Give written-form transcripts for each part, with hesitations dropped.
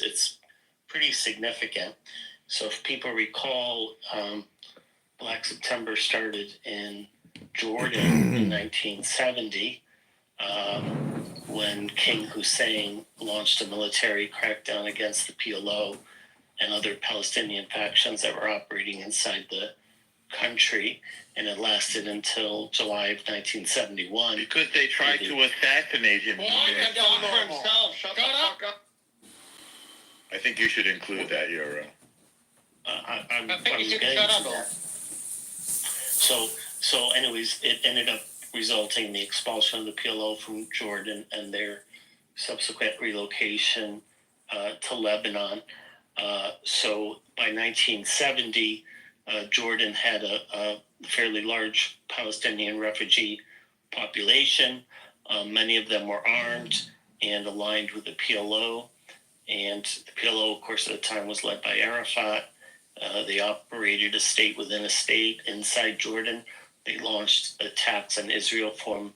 it's pretty significant. So if people recall, Black September started in Jordan in 1970 when King Hussein launched a military crackdown against the PLO and other Palestinian factions that were operating inside the country, and it lasted until July of 1971. Because they tried to assassinate him. Well, he can talk for himself. Shut the fuck up. I think you should include that, Euro. I think you should shut up. So anyways, it ended up resulting in the expulsion of the PLO from Jordan and their subsequent relocation to Lebanon. So by 1970, Jordan had a fairly large Palestinian refugee population. Many of them were armed and aligned with the PLO. And the PLO, of course, at the time was led by Arafat. They operated a state within a state inside Jordan. They launched attacks on Israel from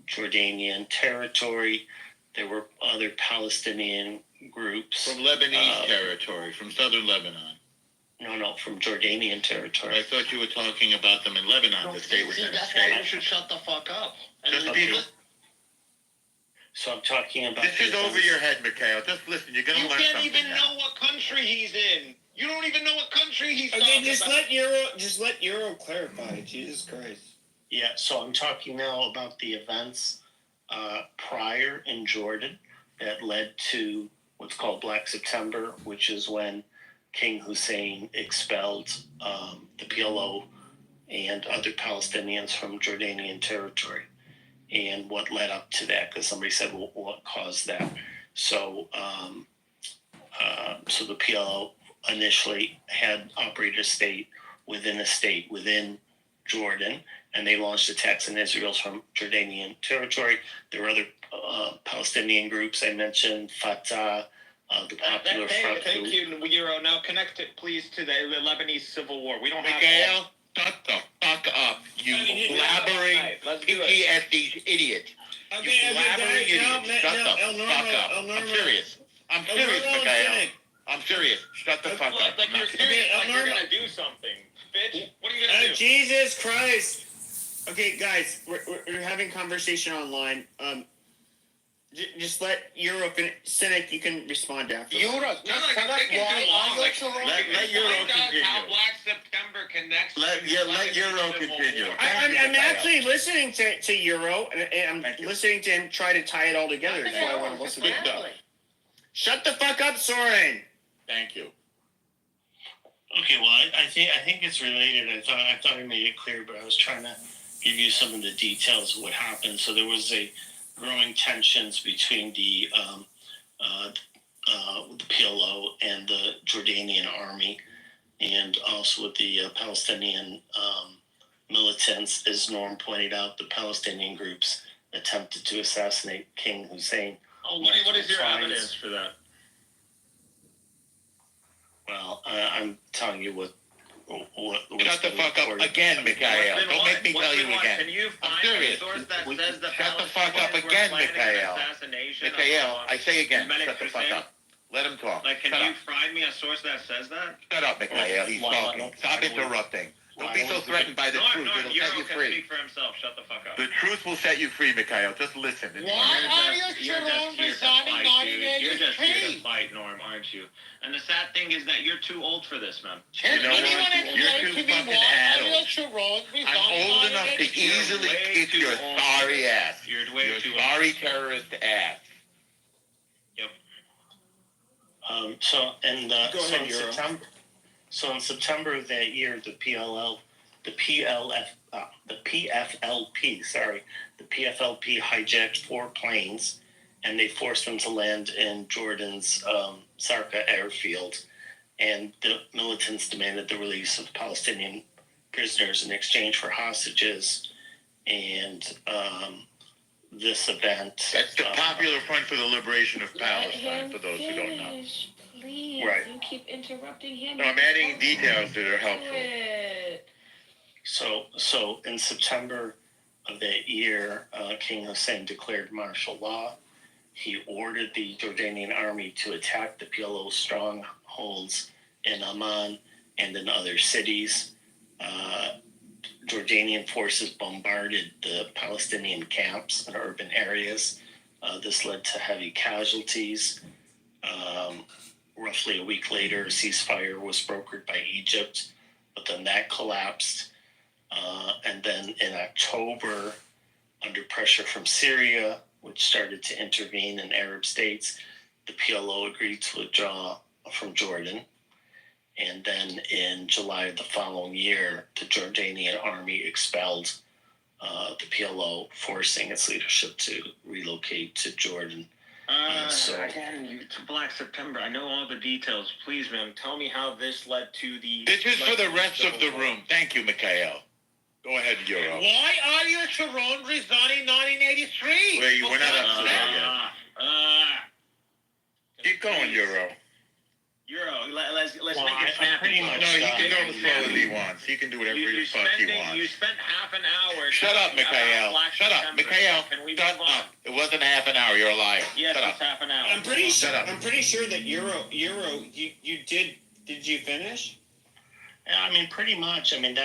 Jordanian territory. There were other Palestinian groups. From Lebanese territory, from southern Lebanon. No, from Jordanian territory. I thought you were talking about them in Lebanon, the state within a That's state. why you should shut the fuck up. So I'm talking about... This is over your head, Mikhail. Just listen, you're going to learn something. You can't even know what country he's in. You don't even know what country he's okay, talking about. Just let Euro clarify. Jesus Christ. Yeah, so I'm talking now about the events prior in Jordan that led to what's called Black September, which is when King Hussein expelled the PLO and other Palestinians from Jordanian territory. And what led up to that, because somebody said, well, what caused that? So, so the PLO initially had operated a state within Jordan, and they launched attacks on Israel from Jordanian territory. There were other Palestinian groups I mentioned, Fatah, the Popular Front. Thank you, Euro. Now connect it, please, to the Lebanese civil war. We don't have... Mikhail, shut the fuck up, you blabbering, picky at these idiots. You blabbering idiot. Shut the fuck up. I'm serious. I'm serious, Mikhail. I'm serious. Shut the fuck up. Like you're serious, like you're gonna do something. Bitch, what are you gonna do? Jesus Christ. Okay, guys, we're having conversation online. Just let Euro finish. Cynic, you can respond after. Euro, let Euro continue. How Black September connects. Let Euro continue. I'm actually listening to Euro, and I'm listening to him try to tie it all together. So I want to listen to him. Shut the fuck up, Soren. Thank you. Okay, well, I think it's related. I thought I made it clear, but I was trying to give you some of the details of what happened. So there was a growing tensions between the PLO and the Jordanian army, and also with the Palestinian militants. As Norm pointed out, the Palestinian groups attempted to assassinate King Hussein. Oh, what is your evidence for that? Well, I'm telling you what Shut the fuck up again, Mikhail. Don't make me tell you again. Can you find a source that says the Shut the fuck up again, Mikhail. Mikhail, I say again, shut the fuck up. Let him talk. Like, can you find me a source that says that? Shut up, Mikhail. He's talking. Stop interrupting. Don't be so threatened by the truth. It'll set you free. Speak for himself. Shut the fuck up. The truth will set you free, Mikhail. Just listen. Why are you Sharon resigning 90 days? You're just here to fight, Norm, aren't you? And the sad thing is that you're too old for this, man. You know what? You're too fucking adult. I'm old enough to easily kick your sorry ass. Your sorry terrorist ass. Yep. So in September of that year, the PFLP hijacked 4 planes, and they forced them to land in Jordan's Sarka airfield. And the militants demanded the release of Palestinian prisoners in exchange for hostages. And this event... That's the Popular Front for the Liberation of Palestine, for those who don't know. Please, right. You keep interrupting him. No, I'm adding details that are helpful. So in September of that year, King Hussein declared martial law, he ordered the Jordanian army to attack the PLO strongholds in Amman and in other cities. Jordanian forces bombarded the Palestinian camps in urban areas. This led to heavy casualties. Roughly a week later, a ceasefire was brokered by Egypt, but then that collapsed. And then in October, under pressure from Syria, which started to intervene in Arab states, the PLO agreed to withdraw from Jordan. And then in July of the following year, the Jordanian army expelled the PLO, forcing its leadership to relocate to Jordan. To Black September. I know all the details. Please, ma'am, tell me how this led to the. This is for the rest of the room. Thank you, Mikhail. Go ahead, Euro. Why are you Sharon resigning 1983? We're not up to that yet. Keep going, Euro. Let's Well, make it snappy. pretty much No, he done. can go as slow as he wants. He can do whatever the fuck he You wants. spent half an hour. Shut up, talking about Mikhail. Black Shut up, September. Mikhail. Can we Shut move on? up. It wasn't half an hour. You're a liar. Yes, Shut it's up. half an hour. I'm pretty sure. Shut up. I'm pretty sure that Euro. You did. Did you finish? Yeah, I mean, pretty much. I mean,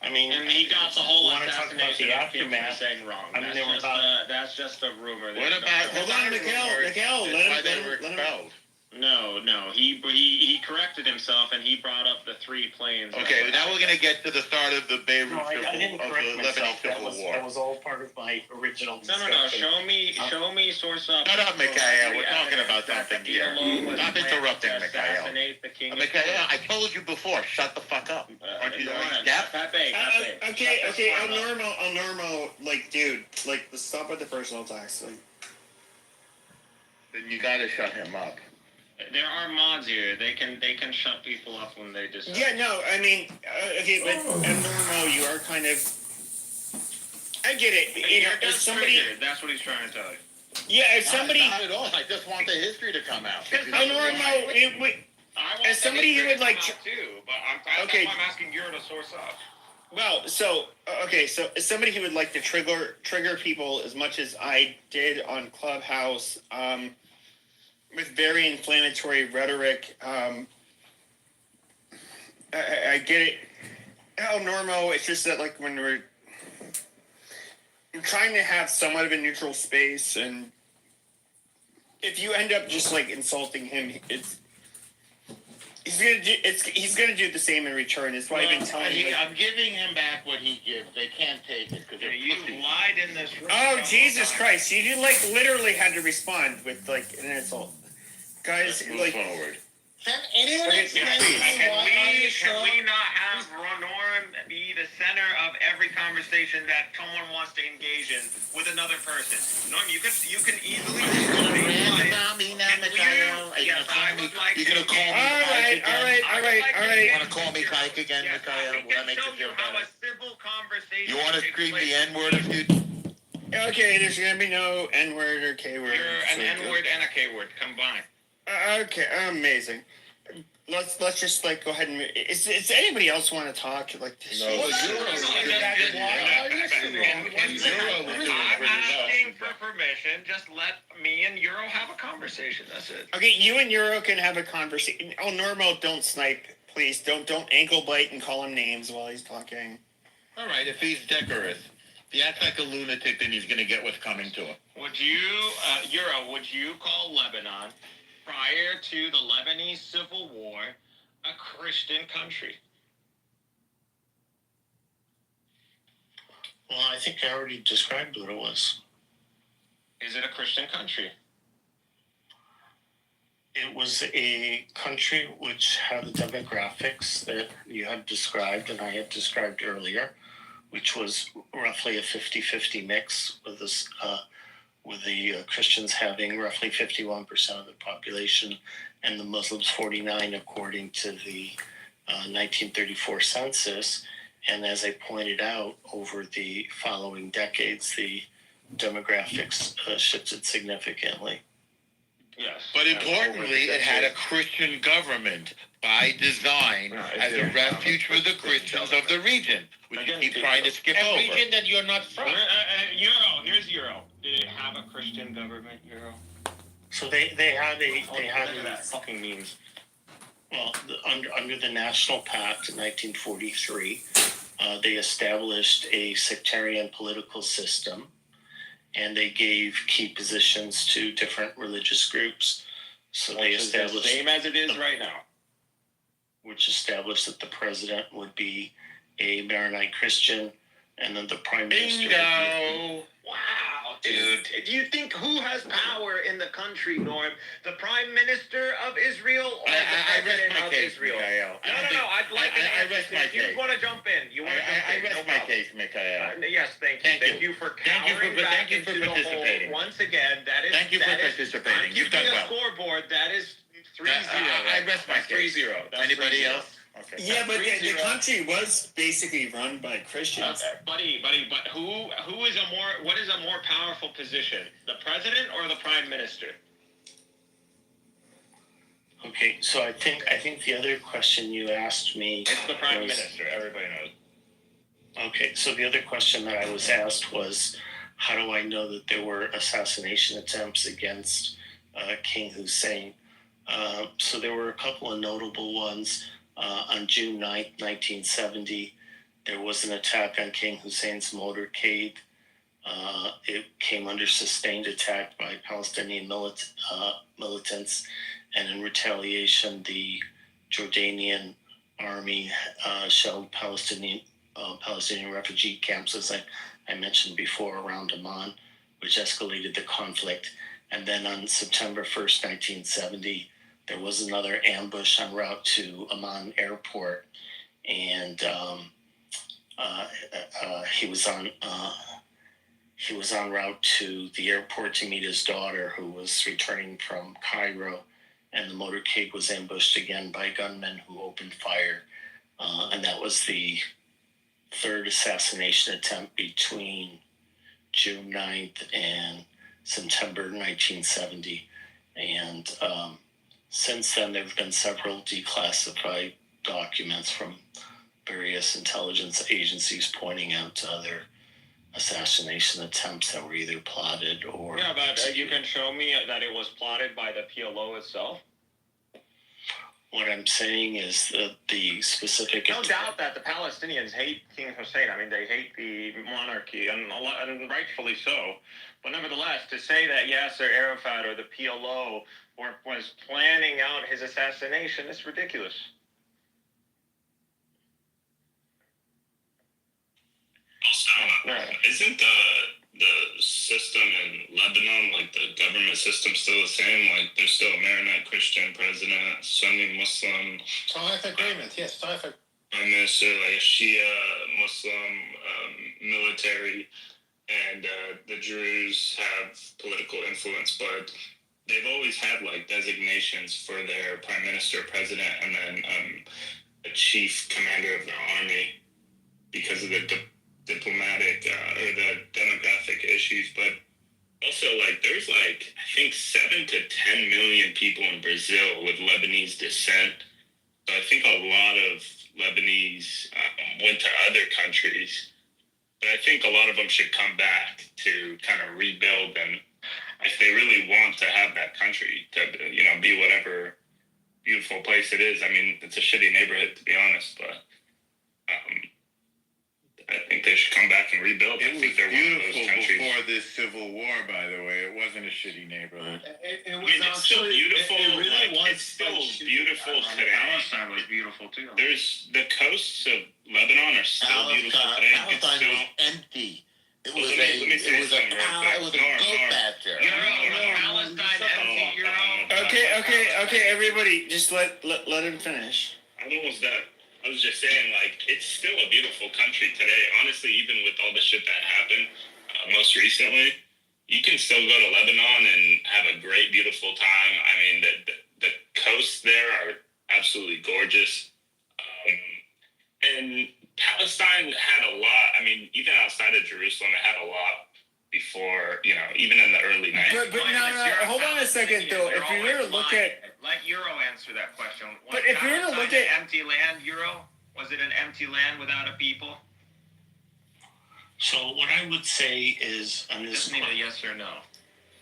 I mean, And he got the whole want to talk about assassination the of Kim aftermath. saying wrong. I mean, That's they were just about- that's just a rumor. What about? Hold on, Mikhail. Mikhail, let Why him- they let were him- let him- expelled? No. He corrected himself and he brought up the 3 planes. Okay, now we're gonna get to the start of the Beirut No, I didn't of correct the myself. Lebanese That Civil was, War. that was all part of my original No. discussion. Show me source up. Shut up, Mikhail. We're talking about something here. Stop interrupting, Mikhail. Mikhail, I told you before. Shut the fuck up. Aren't you deaf? Okay. I'll normal. Like, dude. Like, let's stop with the personal attacks. Like, Then you gotta shut him up. There are mods here. They can shut people up when they decide. yeah, no. I mean, okay, but normal. You are kind of. I get it. You know, You're if just somebody. triggered. That's what he's trying to tell you. Yeah, if somebody. Not at all. I just want the history to come out. Normal. As somebody who would like. too, but Okay. that's why I'm asking you to source up. Well, so so as somebody who would like to trigger people as much as I did on Clubhouse, with very inflammatory rhetoric, I get it. How normal? It's just that like when we're trying to have somewhat of a neutral space, and if you end up just like insulting him, he's gonna do the same in return. That's why I've been telling you. I'm giving him back what he gives. They can't take it because they're You pussies. lied in this room. Oh Jesus Christ! You did like literally had to respond with like an insult, guys. Let's move Like, forward. Can anyone Okay, explain please. to me why are you Can so... we not have Norm be the center of every conversation that someone wants to engage in with another person? Norm, you can easily About me now, Mikhail. Are you gonna call me? You gonna call me Kike again? You wanna call me Kike again, Mikhail? Will that make you feel how better? a civil conversation You wanna takes scream place. the N-word if you? okay, there's gonna be no N word or K word. You're an N-word and a K-word combined. Okay, amazing. Let's just like go ahead and. Is anybody else want to talk like this? No, Well, the Euro that's was what doing I'm pretty saying. Why are you so wrong? And Euro was doing I'm pretty asking well. for permission. Just let me and Euro have a conversation. That's it. Okay, you and Euro can have a conversation. Oh, Normo, don't snipe, please. Don't ankle bite and call him names while he's talking. All right, if he's decorous. If he acts like a lunatic, then he's gonna get what's coming to him. Would you, Euro, would you call Lebanon, prior to the Lebanese Civil War, a Christian country? Well, I think I already described what it was. Is it a Christian country? It was a country which had the demographics that you had described and I had described earlier, which was roughly a 50-50 mix with this, with the Christians having roughly 51% of the population and the Muslims 49%, according to the 1934 census. And as I pointed out, over the following decades, the demographics shifted significantly. Yes. But importantly, it had a Christian government. by design as a refuge for the Christians of the region, which you keep trying to skip A over. region that you're not from. Euro, here's Euro. Did it have a Christian government, Euro? So they had That fucking means. well, under the National Pact in 1943, they established a sectarian political system, and they gave key positions to different religious groups. So they established Same as it is right now. which established that the president would be a Maronite Christian, and then the prime minister would be Bingo! Wow, dude. Do you think who has power in the country, Norm? The Prime Minister of Israel or I the rest President my of case, Israel? Mikhail. No. I'd like an I answer. rest my If you case. want to jump in, you want to jump I in. rest no my problem. case, Mikhail. Yes, thank you. Thank you for Thank you for- cowering back thank you for into the hole participating. once again. That is. Thank you for that is- participating. I'm You've keeping done a well. scoreboard. That is 3-0. I rest my That's case. 3-0. That's Anybody 3-0. else? Okay. Yeah, but the 3-0. country was basically run by Christians. Okay, buddy, but who is what is a more powerful position, the president or the prime minister? Okay, so I think the other question you asked me It's the prime was- minister. Everybody knows. Okay, so the other question that I was asked was, how do I know that there were assassination attempts against King Hussein? So there were a couple of notable ones. On June 9th, 1970, there was an attack on King Hussein's motorcade. It came under sustained attack by Palestinian militants, and in retaliation, the Jordanian army shelled Palestinian refugee camps, as I mentioned before, around Amman, which escalated the conflict. And then on September 1st, 1970, there was another ambush en route to Amman Airport, and he was on route to the airport to meet his daughter, who was returning from Cairo, and the motorcade was ambushed again by gunmen who opened fire, and that was the third assassination attempt between June 9th and September 1970. And since then, there have been several declassified documents from various intelligence agencies pointing out to other assassination attempts that were either plotted or... Yeah, but you can show me that it was plotted by the PLO itself. What I'm saying is that the specific... No doubt that the Palestinians hate King Hussein. I mean, they hate the monarchy, and rightfully so. But nevertheless, to say that Yasser Arafat or the PLO was planning out his assassination is ridiculous. Isn't the system in Lebanon, like the government system, still the same? Like there's still a Maronite Christian president, Sunni Muslim, Taif agreement, yes, Taif agreement. prime minister, like a Shia Muslim military, and the Druze have political influence, but they've always had like designations for their prime minister, president, and then a chief commander of their army because of the diplomatic or the demographic issues. But also, like, there's like I think 7 to 10 million people in Brazil with Lebanese descent. So I think a lot of Lebanese went to other countries, but I think a lot of them should come back to kind of rebuild, and if they really want to have that country to, be whatever beautiful place it is. I mean, it's a shitty neighborhood, to be honest, but I think they should come back and rebuild. It I was think they're one of those beautiful countries. before this civil war, by the way. It wasn't a shitty neighborhood. I mean, it's still beautiful. It's still beautiful today. Palestine was beautiful too. There's the coasts of Lebanon are still beautiful today. It's Palestine still, was empty. It was Well, let me say something real quick. it was a Nora, goat Nora. pasture. Palestine empty, Okay, everybody, just let him finish. I'm almost done. I was just saying, like, it's still a beautiful country today. Honestly, even with all the shit that happened most recently, you can still go to Lebanon and have a great, beautiful time. I mean, the coasts there are absolutely gorgeous. And Palestine had a lot. I mean, even outside of Jerusalem, it had a lot before, even in the early 90s. But no, hold on a second, though. If you were to look at... Let Euro answer that question. But if you're gonna look at empty land, Euro, was it an empty land without a people? So what I would say is on this. Just need a yes or no.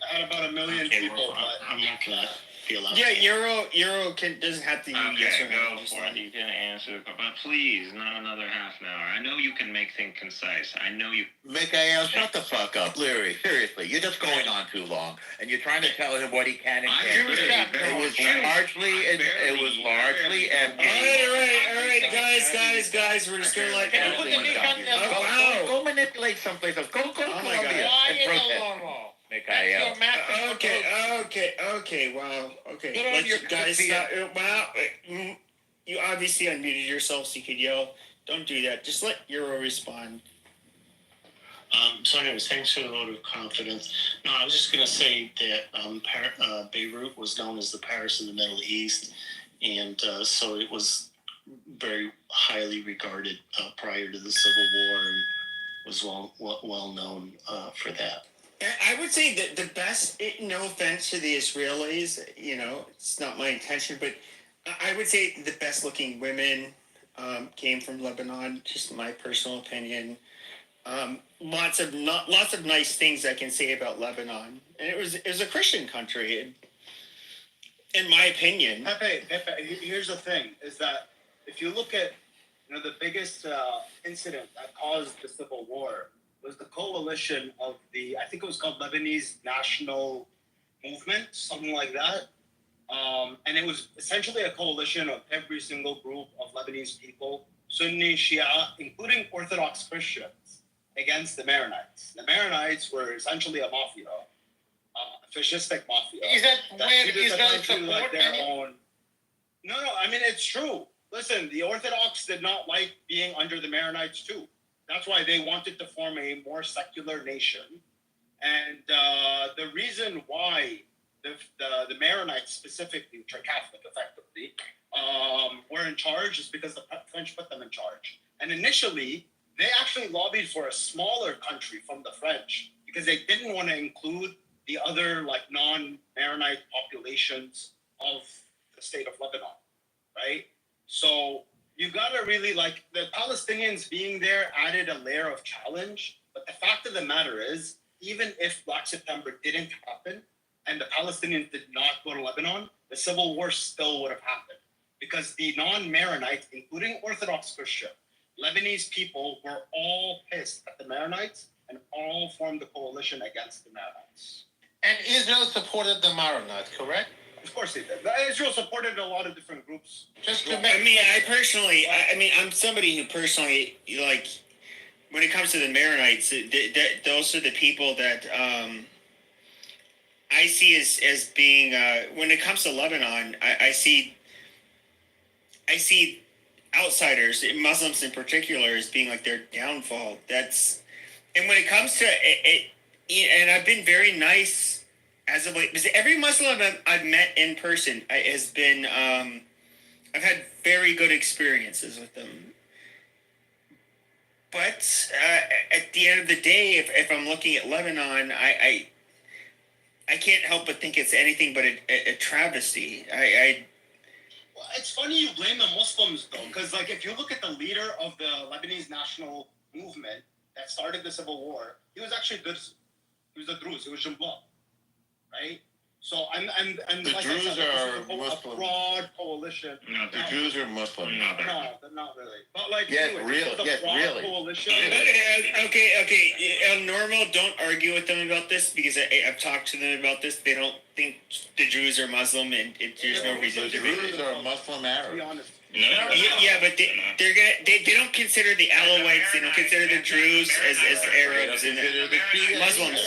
I had about 1 million Okay, people, well, but I'm not gonna feel out. yeah, Euro doesn't have to Okay, yes or no. go Just for like- it. You can answer, but please, not another half an hour. I know you can make things concise. I know you. Mikhail, shut the fuck up, Larry. Seriously, you're just going on too long, and you're trying to tell him what he can and I can't do. do. It was largely, All right, guys, we're just gonna let. Can you put the knee on there? Oh, wow. Go manipulate someplace else. Go to Oh my Colombia Why and in the protest. long haul? That's Mikhail. your master. Okay, wow, okay. Get on Let's your guys computer. stop. Wow, you obviously unmuted yourself so you could yell. Don't do that. Just let Euro respond. So anyways, thanks for the vote of confidence. No, I was just going to say that Beirut was known as the Paris of the Middle East, and so it was very highly regarded prior to the Civil War, and was well known for that. I would say that the best, no offense to the Israelis, it's not my intention, but I would say the best looking women came from Lebanon, just my personal opinion. Lots of nice things I can say about Lebanon, and it was a Christian country, in my opinion. Pepe, here's the thing: is that if you look at the biggest incident that caused the civil war was the coalition of I think it was called Lebanese National Movement, something like that. And it was essentially a coalition of every single group of Lebanese people, Sunni, Shia, including Orthodox Christians, against the Maronites. The Maronites were essentially a mafia, a fascistic mafia. Is that where treated the Israel country support like their any? own? No, I mean, it's true. Listen, the Orthodox did not like being under the Maronites too. That's why they wanted to form a more secular nation. And the reason why the Maronites specifically, which are Catholic effectively, were in charge is because the French put them in charge. And initially, they actually lobbied for a smaller country from the French because they didn't want to include the other non-Maronite populations of the state of Lebanon, right? So you gotta really the Palestinians being there added a layer of challenge. But the fact of the matter is, even if Black September didn't happen and the Palestinians did not go to Lebanon, the civil war still would have happened because the non-Maronites, including Orthodox Christian, Lebanese people were all pissed at the Maronites and all formed a coalition against the Maronites. And Israel supported the Maronites, correct? Of course they did. Israel supported a lot of different groups. Just to I make. mean, I'm somebody who personally, when it comes to the Maronites, those are the people that I see as being, when it comes to Lebanon, I see outsiders, Muslims in particular, as being their downfall. And when it comes to it, and I've been very nice as of late, because every Muslim I've met in person has been, I've had very good experiences with them. But at the end of the day, if I'm looking at Lebanon, I can't help but think it's anything but a travesty. Well, it's funny you blame the Muslims, though, because if you look at the leader of the Lebanese National Movement that started the civil war, he was actually good. He was a Druze. He was Jumla, right? So The Druze this are is a Muslim. broad coalition. No, The Jews are Muslim. No, they're No, not really. But Yes, anyway, really, it's a yes, broad really. coalition. Okay. Normal, don't argue with them about this because I've talked to them about this. They don't think the Jews are Muslim, and there's no reason The to be. Druze are Muslim To be Arabs. honest. Yeah, but they don't consider the Alawites. They don't consider the Druze as Arabs and Muslims.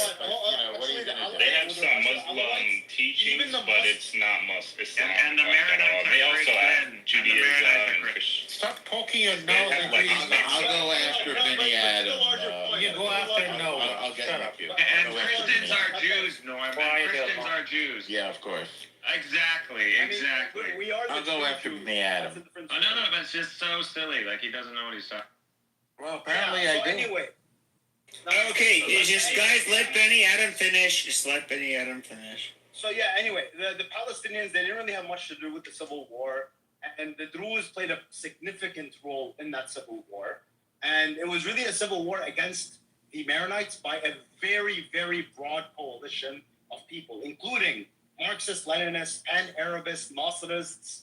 What are you gonna do? They have some Muslim teachings, but it's not Islam. And the Maronites They are also Christian, have and the Judaism Maronites are and Christian. Christian. Stop poking your They nose have, and like, please. I'll go after Vinny Adam. You go after Noah. I'll get Shut you. up. I'll And go after Christians Vinny. are Jews, Norman. Quiet Christians down. are Jews. Yeah, of course. Exactly. We are the I'll go true after Jews. Vinny Adam. That's the difference. Oh, no, but it's just so silly. He doesn't know what he's talking. Well, apparently Yeah, I so do. anyway. Okay, just guys, let Benny Adam finish. Just let Benny Adam finish. So yeah, anyway, the Palestinians, they didn't really have much to do with the civil war, and the Druze played a significant role in that civil war. And it was really a civil war against the Maronites by a very, very broad coalition of people, including Marxist, Leninists, Pan-Arabists, Nasrists.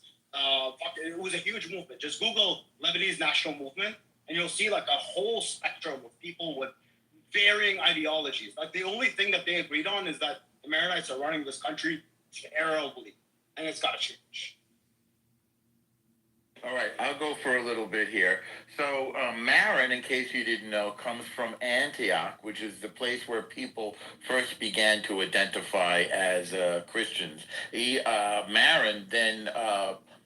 It was a huge movement. Just Google Lebanese National Movement, and you'll see like a whole spectrum of people with varying ideologies. Like the only thing that they agreed on is that the Maronites are running this country terribly, and it's got to change. All right, I'll go for a little bit here. So Maron, in case you didn't know, comes from Antioch, which is the place where people first began to identify as Christians. Maron then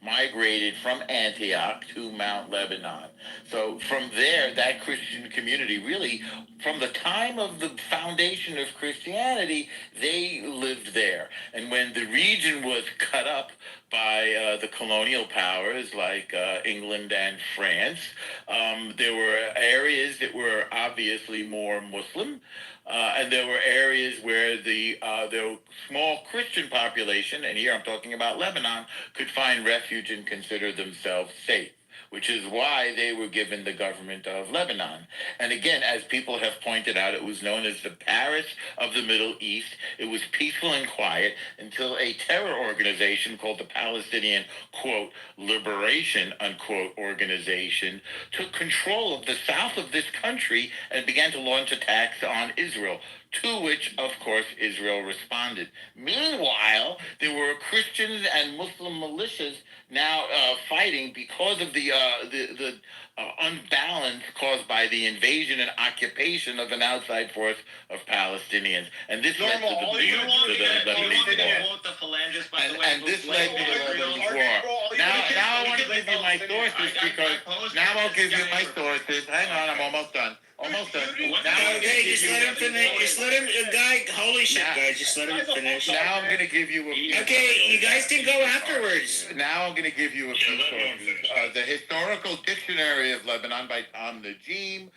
migrated from Antioch to Mount Lebanon. So from there, that Christian community really, from the time of the foundation of Christianity, they lived there. And when the region was cut up by the colonial powers like England and France, there were areas that were obviously more Muslim, and there were areas where the small Christian population, and here I'm talking about Lebanon, could find refuge and consider themselves safe, which is why they were given the government of Lebanon. And again, as people have pointed out, it was known as the Paris of the Middle East. It was peaceful and quiet until a terror organization called the Palestinian, quote, Liberation, unquote, organization took control of the south of this country and began to launch attacks on Israel, to which, of course, Israel responded. Meanwhile, there were Christians and Muslim militias now fighting because of the unbalance caused by the invasion and occupation of an outside force of Palestinians. And this led to the Lebanese War. And this led to the Lebanese War. Now I want to give you my sources because now I'll give you my sources. Hang on, I'm almost done. Almost done. Okay, just let him finish. Just let him, guy. Holy shit, guys! Just let him finish. Now I'm going to give you a. Okay, you guys can go afterwards. Now I'm going to give you a few sources. The Historical Dictionary of Lebanon by Tom Najim,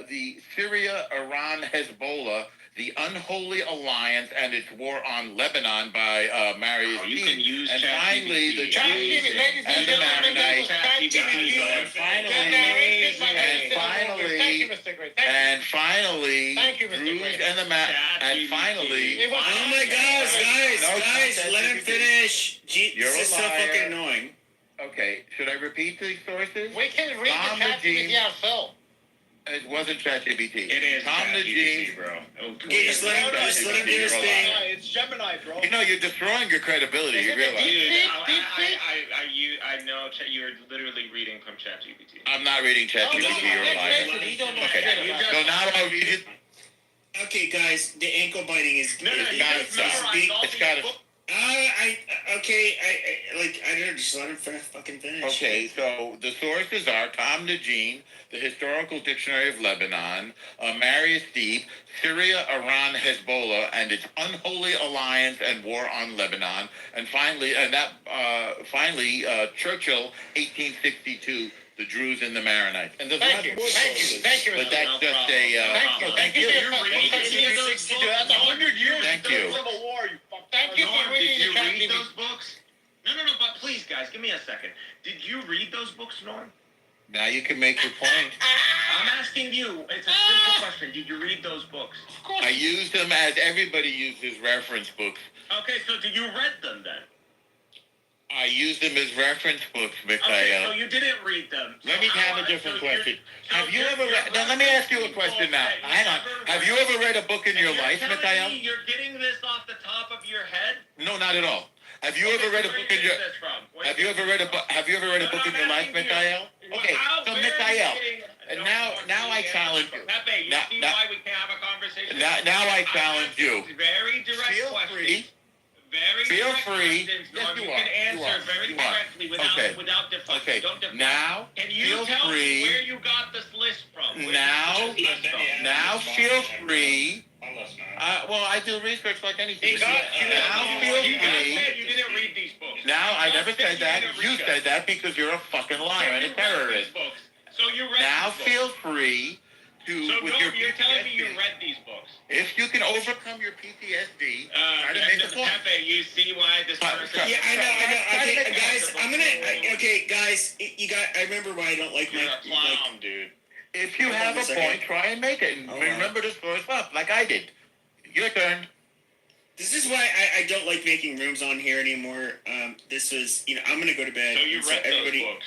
the Syria, Iran, Hezbollah, The Unholy Alliance and Its War on Lebanon by Marius Dean. And finally, the Jews and the Maronite. And finally, Druze and the and finally. Oh my gosh, guys, let him finish. You're this is so fucking annoying. Okay, should I repeat these sources? We can read Tom the ChatGPT Najim. ourselves. It wasn't ChatGPT. It is Tom ChatGPT, Najim, bro. Okay, just let him do his thing. It's Gemini, bro. You know, you're destroying your credibility. You realize? Dude, I know you're literally reading from ChatGPT. I'm not reading ChatGPT. You're a liar. Okay, so now I'll read it. Okay, guys, the ankle biting is. No, you It's got to. I don't know, just let him fucking finish. Okay, so the sources are Tom Najim, the Historical Dictionary of Lebanon, Marius Deeb, Syria, Iran, Hezbollah, and its Unholy Alliance and War on Lebanon, and finally, Churchill, 1862. The Druze and the Maronites. And Thank you, but that's just a. Thank you. That's 100 years. Thank you. Civil War. You fucking. Thank you for Did reading you the read ChatGPT. those books? No, but please, guys, give me a second. Did you read those books, Norm? Now you can make your point. I'm asking you. It's a simple question. Did you read those books? Of course. I used them as everybody uses reference books. Okay, so did you read them then? I used them as reference books, Okay, so Mikhail. you didn't read them. Let me have a different question. Have you ever read... Now, let me ask you a question now. Hang on. Have you ever read a book in your life, Mikhail? You're getting this off the top of your head? No, not at all. Have you ever read a book in your... Have you ever read a book? Have you ever read a book in your life, Mikhail? Okay, so Mikhail, and now I challenge you. Pepe, you see why we can't have a conversation? Now I challenge you. Very direct Feel questions. free. Very Feel direct free. questions, Yes, Norm. you You are. can You answer are. very You are. directly Okay. without deflecting. Okay. Don't deflect. Now, Can you feel tell free. me where you got this list from? Where Now, you got this list from? now feel free. Unless not. Well, I do research like anything. Now feel you guys free. said you didn't read these books. Now, I never said said that. didn't You read them. said that because you're a fucking liar and a You read terrorist. these books. So you read Now these feel books. free do So with don't, your you're telling me you PTSD. read these books? If you can overcome your PTSD, try to make a point. Pepe, you see why this person... Yeah, I know. Try to Okay, make guys, I'm gonna. Okay, guys, you got. I remember why I don't like You're my. a clown, dude. If you Hold on have a a second. point, try and make it. And Hold on. remember to score us up, like I did. Your turn. This is why I don't like making rooms on here anymore. This was, I'm gonna go to bed. So you and read everybody. those books?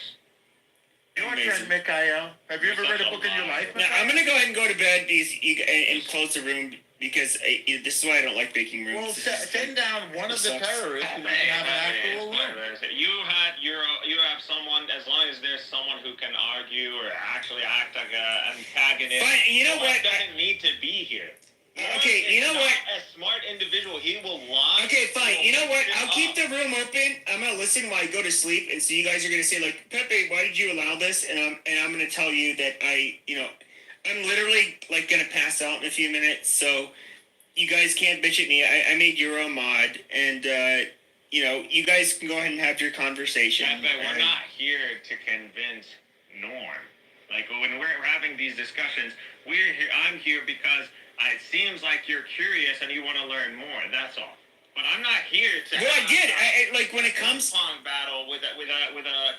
Your Amazing. turn, Mikhail. Have you ever read a book in your life? Now, I'm gonna go ahead and go to bed and close the room because this is why I don't like making rooms. Well, This is- send down one of the sucks. terrorists and Hey, have an hey, actual hey, room. you have someone, as long as there's someone who can argue or actually act like an antagonist. Fine, you know someone what? doesn't need to be here. Okay, you know what? A smart individual, he will lie. Okay, fine. You know what? I'll keep the. the room open. I'm gonna listen while I go to sleep, and so you guys are gonna say like, Pepe, why did you allow this? And I'm gonna tell you that I'm literally like gonna pass out in a few minutes. So you guys can't bitch at me. I made your own mod, and you guys can go ahead and have your conversation. Pepe, we're not here to convince Norm. Like when we're having these discussions, we're here. I'm here because it seems like you're curious and you want to learn more. That's all. But I'm not here to. Well, I have did. a Like when it comes. ping-pong battle with a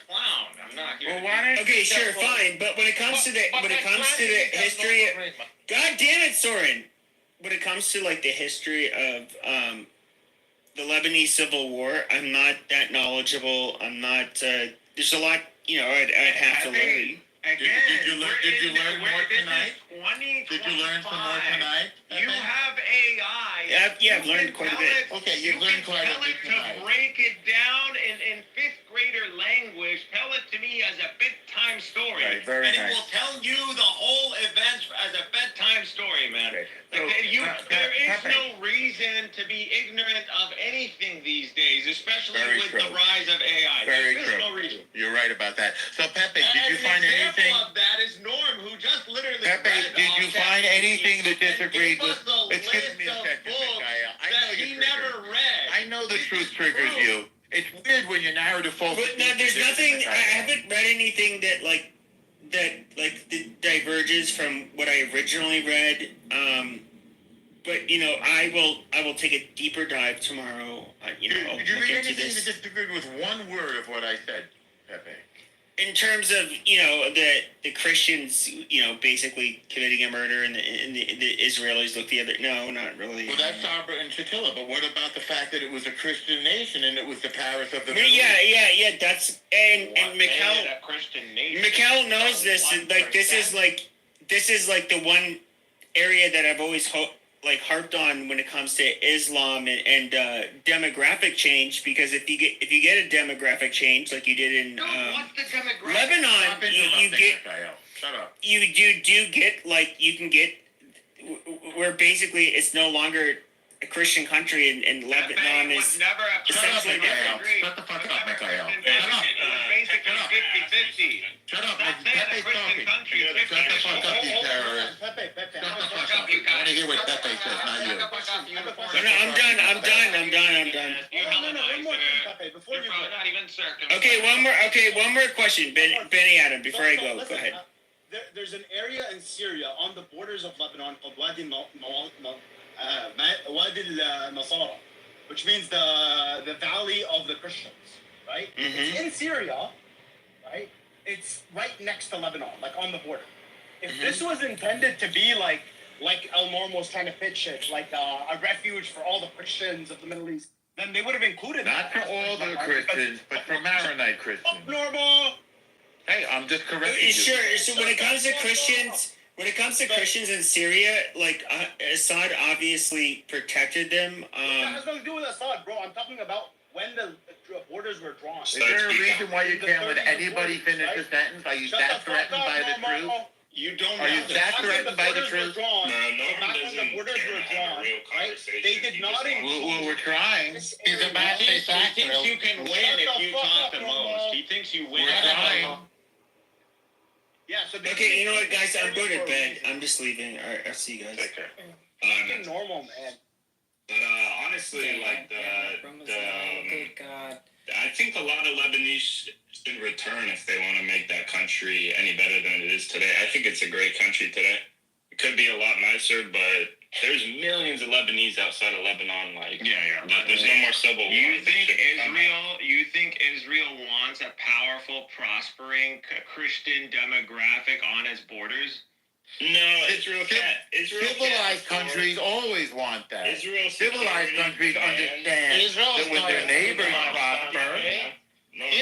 clown. I'm not here. Well, to why do- don't Okay, you sure, just- fine. But when it comes to the history, God damn it, Soren. When it comes to like the history of the Lebanese Civil War, I'm not that knowledgeable. I'm not. There's a lot, I'd have to learn. Again, Did you learn more tonight? Did Did you learn some more tonight? You have AI. Yeah, I've learned quite a bit. Okay, you've learned quite a tell bit it tonight. to break it down in fifth grader language. Tell it to me as a bedtime story. Right, very and nice. it will tell you the whole event as a bedtime story, man. Okay, There is Pepe. no reason to be ignorant of anything these days, especially Very with true. the rise of AI. Very There's true. no reason. You're right about that. So, Pepe, did you An find example anything? of that is Norm, who just literally Pepe, read did you off find that anything that and disagreed gave with? us a Excuse list me a of second, books Mikhail. I that know he you're never triggered. read. I know the This truth is triggers true. you. It's weird when your narrative focuses. But no, there's nothing. I haven't read anything that diverges from what I originally read. But I will take a deeper dive tomorrow. Did you I'll read look into anything this. that disagreed with one word of what I said, Pepe? In terms of the Christians basically committing a murder and the Israelis look the other. No, not really. Well, that's Sabra and Shatila, but what about the fact that it was a Christian nation and it was the Paris of the Well, Middle East? yeah. That's and What made Mikhail. it a Christian nation? Mikhail knows this. One Like this is like the one area that I've always harped on when it comes to Islam and demographic change. Because if you get a demographic change like you did in What's the demographic? Lebanon, Stop you interrupting, get Mikhail. Shut up. you do get you can get where basically it's no longer a Christian country and Lebanon is. never a Shut up, essentially Mikhail. Christian Shut the fuck up, Mikhail. It Shut up. was basically 50-50. Shut up. Not saying a Pepe's Christian talking. country is Shut the fuck up, you terrorist. Pepe, Shut I the have a fuck question. up. I want to hear what Pepe says, not you. No, I'm done. I'm done. One more thing, Pepe, before you go. Not even circum. Okay, one more question, Benny Adam. Before I go, Listen, go ahead. There's an area in Syria on the borders of Lebanon called Wadi Nasara, which means the Valley of the Christians, right? It's in Syria, right? It's right next to Lebanon, like on the border. If this was intended to be like El Norm was trying to pitch it, like a refuge for all the Christians of the Middle East, then they would have included Not for all the Christians, but for Maronite Christians. Normal. Hey, I'm just correcting you. Sure. So when it comes to Christians in Syria, like Assad obviously protected them. That has nothing to do with Assad, bro. I'm talking about when the borders were drawn. Is there a reason why you can't let anybody finish a sentence? Are you that threatened by the truth? You don't Are you have that threatened by the truth? Drawn, No, no one back when doesn't the borders were have a drawn, real right? conversation. They did He not just wants- include. We're trying. He's about to He say fact. thinks you can win if you talk the most. He thinks you win. We're trying. Yeah, so they Okay, you know what, guys? I'm going to bed. I'm just leaving. All right, I'll see you guys. Okay. Fucking normal, man. But honestly, like Good God. I think a lot of Lebanese should return if they want to make that country any better than it is today. I think it's a great country today. It could be a lot nicer, but there's millions of Lebanese outside of Lebanon. Like, there's no more civil war. You think Israel wants a powerful, prospering Christian demographic on its borders? No, Israel can't. civilized countries always want that. Israel Civilized countries understand that when their neighbors prosper,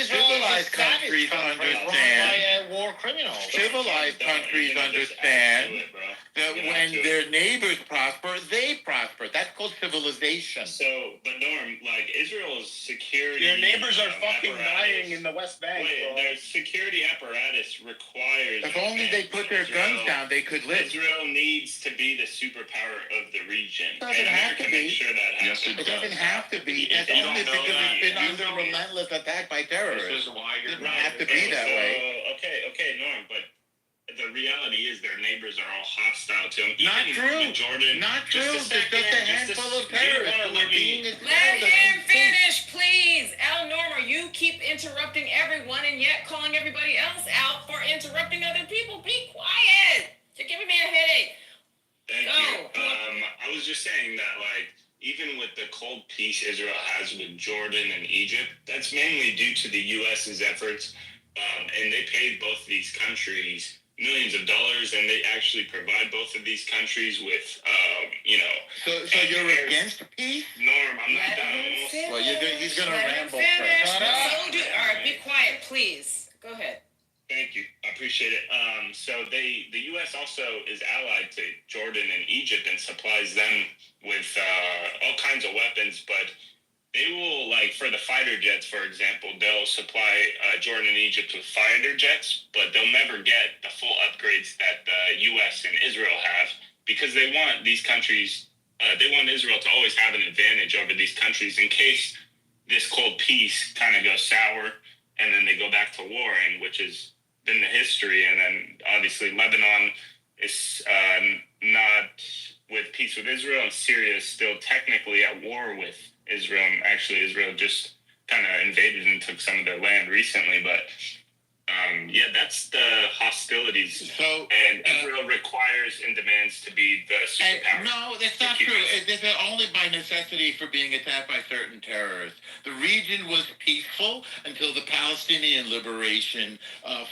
civilized countries understand. War criminals. Civilized countries understand that when their neighbors prosper, they prosper. That's called civilization. So, but Norm, like Israel's security, Your neighbors are fucking apparatus- dying in the West Bank, Wait, bro. their security apparatus requires. If only they put their guns down, they could live. Israel needs to be the superpower of the region. Doesn't and have to America be. makes sure that happens. It doesn't have to be. It's You only don't know because that. it's been You under don't- relentless attack by This terrorists. is why It you're doesn't have to be that way. Okay, Norm, but the reality is their neighbors are all hostile to them. Not Even true. in Jordan. Not true. Just There's just a second, handful of you terrorists wanna who let are me- being Let expelled. him finish, please. Al Norma, you keep interrupting everyone and yet calling everybody else out for interrupting other people. Be quiet. You're giving me a headache. Thank Go. you. I was just saying that, like, even with the cold peace Israel has with Jordan and Egypt, that's mainly due to the U.S.'s efforts. And they paid both of these countries millions of dollars, and they actually provide both of these countries with, So you're against peace? Norm, I'm not Let done. him finish. Well, he's gonna Let him ramble finish. first. All right, be quiet, please. Go ahead. Thank you. I appreciate it. So the U.S. also is allied to Jordan and Egypt and supplies them with all kinds of weapons, but they will, like, for the fighter jets, for example, they'll supply Jordan and Egypt with fighter jets, but they'll never get the full upgrades that the U.S. and Israel have because they want these countries, they want Israel to always have an advantage over these countries in case this cold peace kind of goes sour and then they go back to warring, which has been the history. And then obviously Lebanon is not with peace with Israel, and Syria is still technically at war with Israel. And actually, Israel just kind of invaded and took some of their land recently. But that's the hostilities. So And Israel requires and demands to be the superpower. no, that's not true. It's only by necessity for being attacked by certain terrorists. The region was peaceful until the Palestinian liberation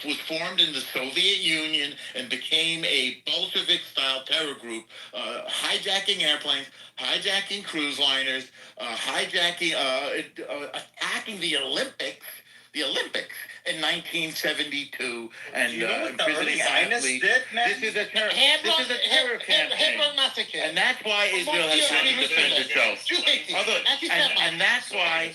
was formed in the Soviet Union and became a Bolshevik-style terror group, hijacking airplanes, hijacking cruise liners, attacking the Olympics in 1972, and You know what the early imprisoning Zionists athletes. did, man? This is a terror campaign. And that's why Israel has had to defend itself. And that's why.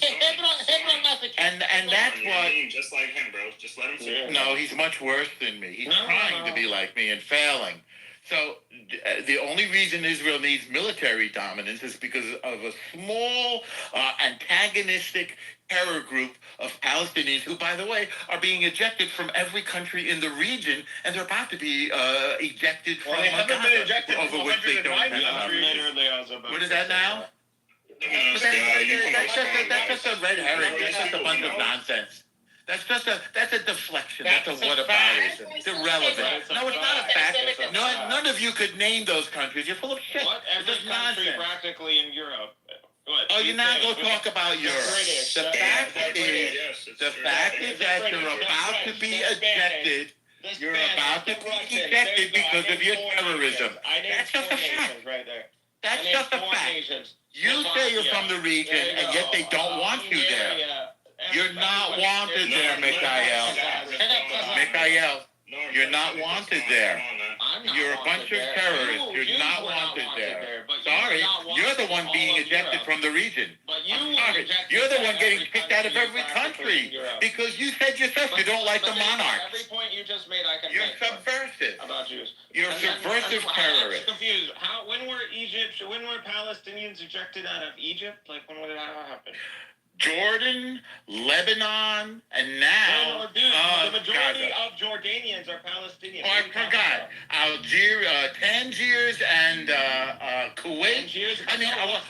And that's why. Just like him, bro. Just let him finish. No, he's much worse than me. He's trying to be like me and failing. So the only reason Israel needs military dominance is because of a small antagonistic terror group of Palestinians who, by the way, are being ejected from every country in the region, and they're about to be ejected from They haven't Gaza, been ejected from over which they don't 109 have. countries. What is that now? But that's just a red herring. That's just a bunch of nonsense. That's a deflection. That's a whataboutism. It's irrelevant. No, it's not a fact. None of you could name those countries. You're full of shit. What It's every just country nonsense. practically in Europe? What? Oh, you're not going to talk about Europe. British. The fact is that you're about to be ejected. You're about to be ejected because of your terrorism. That's just a fact. Right there. That's just a fact. You say you're from the region, and yet they don't want you there. You're not wanted there, Mikhail. Mikhail, you're not wanted there. You're a bunch of terrorists. You're not wanted there. Sorry, you're the one being ejected from the region. I'm sorry. You're the one getting kicked out of every country because you said yourself you don't like the monarchs. Every point you just made, I can You're make subversive. about Jews. You're a subversive terrorist. I'm confused. When were Palestinians ejected out of Egypt? Like, when did that happen? Jordan, Lebanon, and now No, dude, the majority Gaza. of Jordanians are Palestinians. Oh, I forgot. Algeria, Tangiers, and Kuwait. Tangiers, I mean, what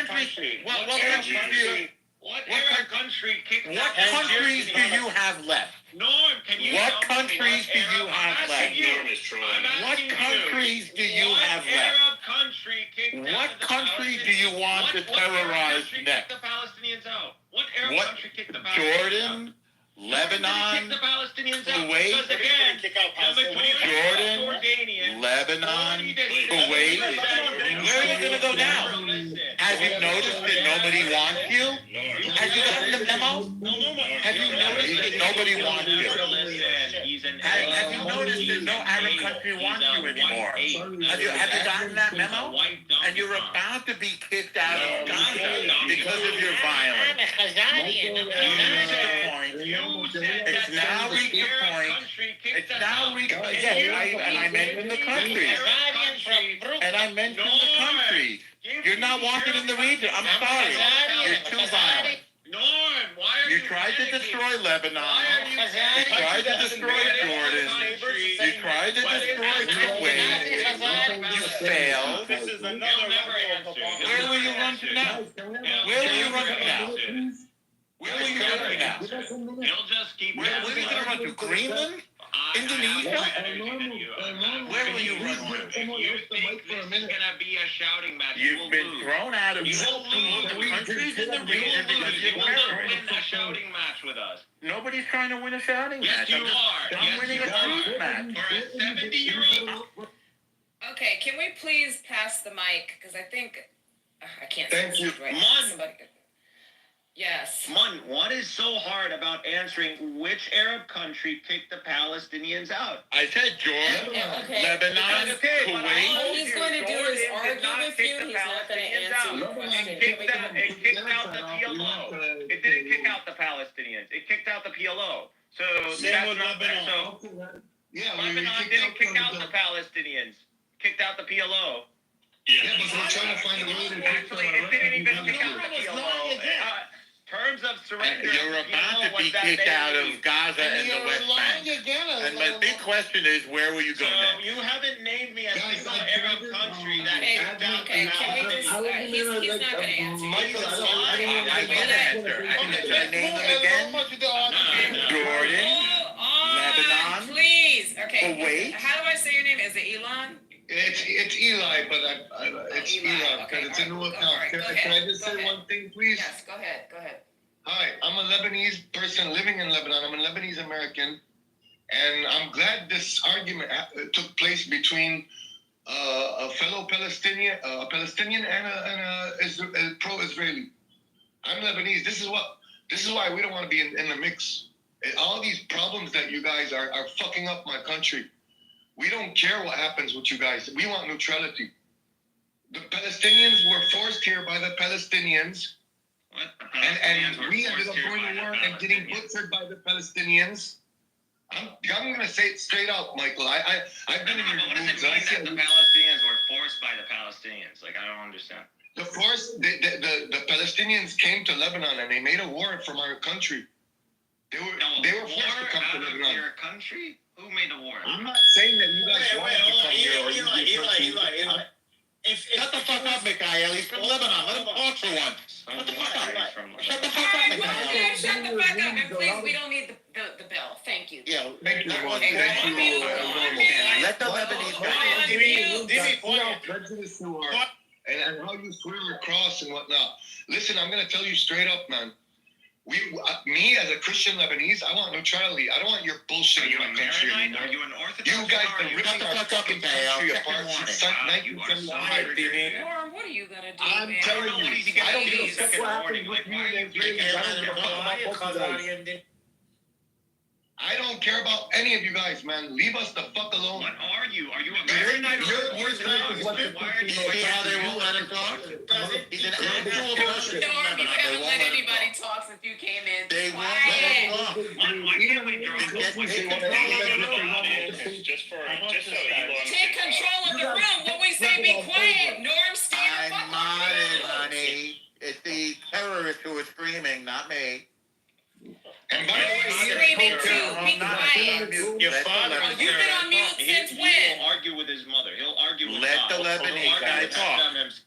countries? What countries do you? What Arab country kicked What out countries Tangiers? do you have left? Norm, can you What What countries do you have left? Norm is trolling. What countries do you have left? Arab country kicked What out the country do you want to What Arab terrorize country next? kicked the Palestinians out? What Arab What? country kicked the Palestinians out? Jordan, Lebanon, Kick the Palestinians out. Kuwait, Because again, Kick out the majority Jordan, of Jordanians, Lebanon, 40 to Kuwait. 60%. Where are you gonna go now? Listen. Have you noticed that nobody wants you? Have you gotten the memo? Have you noticed that nobody wants you? Listen, he's an Have you noticed that no Arab country wants you anymore? Have you gotten that memo? And you're about to be kicked out of Gaza because of your violence. Here's the point. It's now reached the point. It's now reached. Yes, and I mentioned the country. And I mentioned the country. You're not wanted in the region. I'm sorry. You're too violent. Norm, why are You tried to destroy Lebanon. You tried to destroy Jordan. You tried to destroy Kuwait. You failed. This is another level of Where will you run to now? Where will you run to now? Where will you run to now? He'll just keep. Where are you going to run to? Greenland? Indonesia? Where will you run to? If you think this is gonna be a shouting match, you You've will been lose. thrown out of You will lose. countries in the You region will because lose. you're You will not win terrorists. a shouting match with us. Nobody's trying to win a shouting Yes, match. you I'm are. winning Yes, a you truth are. match. For a 70-year-old. Okay, can we please pass the mic? Because I think I can't. Thank you. Right now. Mon. Somebody. Yes. Mon, what is so hard about answering which Arab country kicked the Palestinians out? I said Jordan, Yeah, okay. Lebanon, Okay, but All Kuwait. he's going to do is argue with you. He's not going to answer your question. Can we give him- It kicked out the PLO. It didn't kick out the Palestinians. It kicked out the PLO. So Same that's with not Lebanon. so Lebanon didn't kick out the Palestinians. Kicked out the PLO. Yeah, Actually, it didn't even kick out the PLO. Terms of surrender. You're about to be kicked out of Gaza and the West Bank. And my big question is, where will you go So next? you haven't named me a single Arab country that Okay, kicked out okay, the can we just, Palestinians. he's not going to answer. I can answer. Can I name them again? Jordan, Lebanon, Please. Okay. Kuwait. How do I say your name? Is it Elon? It's Eli, but it's Eli, Elon okay, because it's a new all right, account. all right, Can, go can I ahead, just go say ahead. one thing, please? Yes, go ahead. Go ahead. Hi, I'm a Lebanese person living in Lebanon. I'm a Lebanese American, and I'm glad this argument took place between a fellow Palestinian, a Palestinian, and a pro-Israeli. I'm Lebanese. This is why we don't want to be in the mix. All these problems that you guys are fucking up my country. We don't care what happens with you guys. We want neutrality. The Palestinians were forced here by the Palestinians. And we ended up going to war and getting butchered by the Palestinians. I'm gonna say it straight out, Michael. I've been in your What does groups. it I mean said that the Palestinians were forced by the Palestinians? Like, I don't understand. the Palestinians came to Lebanon and they made a war from our country. They were forced to come to out of Lebanon. your country? Who made the war? I'm not saying that you guys wanted to come here or you Eli. Shut the fuck up, Mikhail. He's from Lebanon. Let him talk for once. Shut the fuck up. Shut the All fuck right, up, well, Mikhail. yeah, shut the fuck up. And please, we don't need the bill. Thank you. Yeah, Thank you, that Ron. wasn't Thank that you. you. Let the Lebanese guy. See how prejudiced you are and how you swear across and whatnot. Listen, I'm gonna tell you straight up, man. Me as a Christian Lebanese, I want neutrality. I don't want your bullshit Are you in a my country Maronite? Are anymore. you an Orthodox? You guys or are been you- ripping our fucking country apart since You are 1975. Warren, what are you gonna do, I'm man? telling What is he you, I gonna don't do? give a fuck Second what happens warning. with Like, you why are you and Drake. drinking I don't give a fuck about both of you. I don't care about any of you guys, man. Leave us the fuck alone. What are you? Are you a You're- Maronite? you're- or you're Orthodox? what the Why are you See how they won't let him talk? He's an actual person from Norm, you Lebanon. They haven't won't let let him anybody talk. talk since you came in. They won't let Quiet. him talk. Why can't we drink? Get Just so Elon Take control of the room. When we say be quiet, Norm, stay the I'm fuck off the modded, room. honey. It's the terrorists who are screaming, not me. And by the way, You're he is screaming so too. terrible. Be quiet. Your Let the father. Lebanese You've been guy on mute He since will when? argue with his mother. He'll argue with Let God. the He'll Lebanese argue guy with talk. them himself.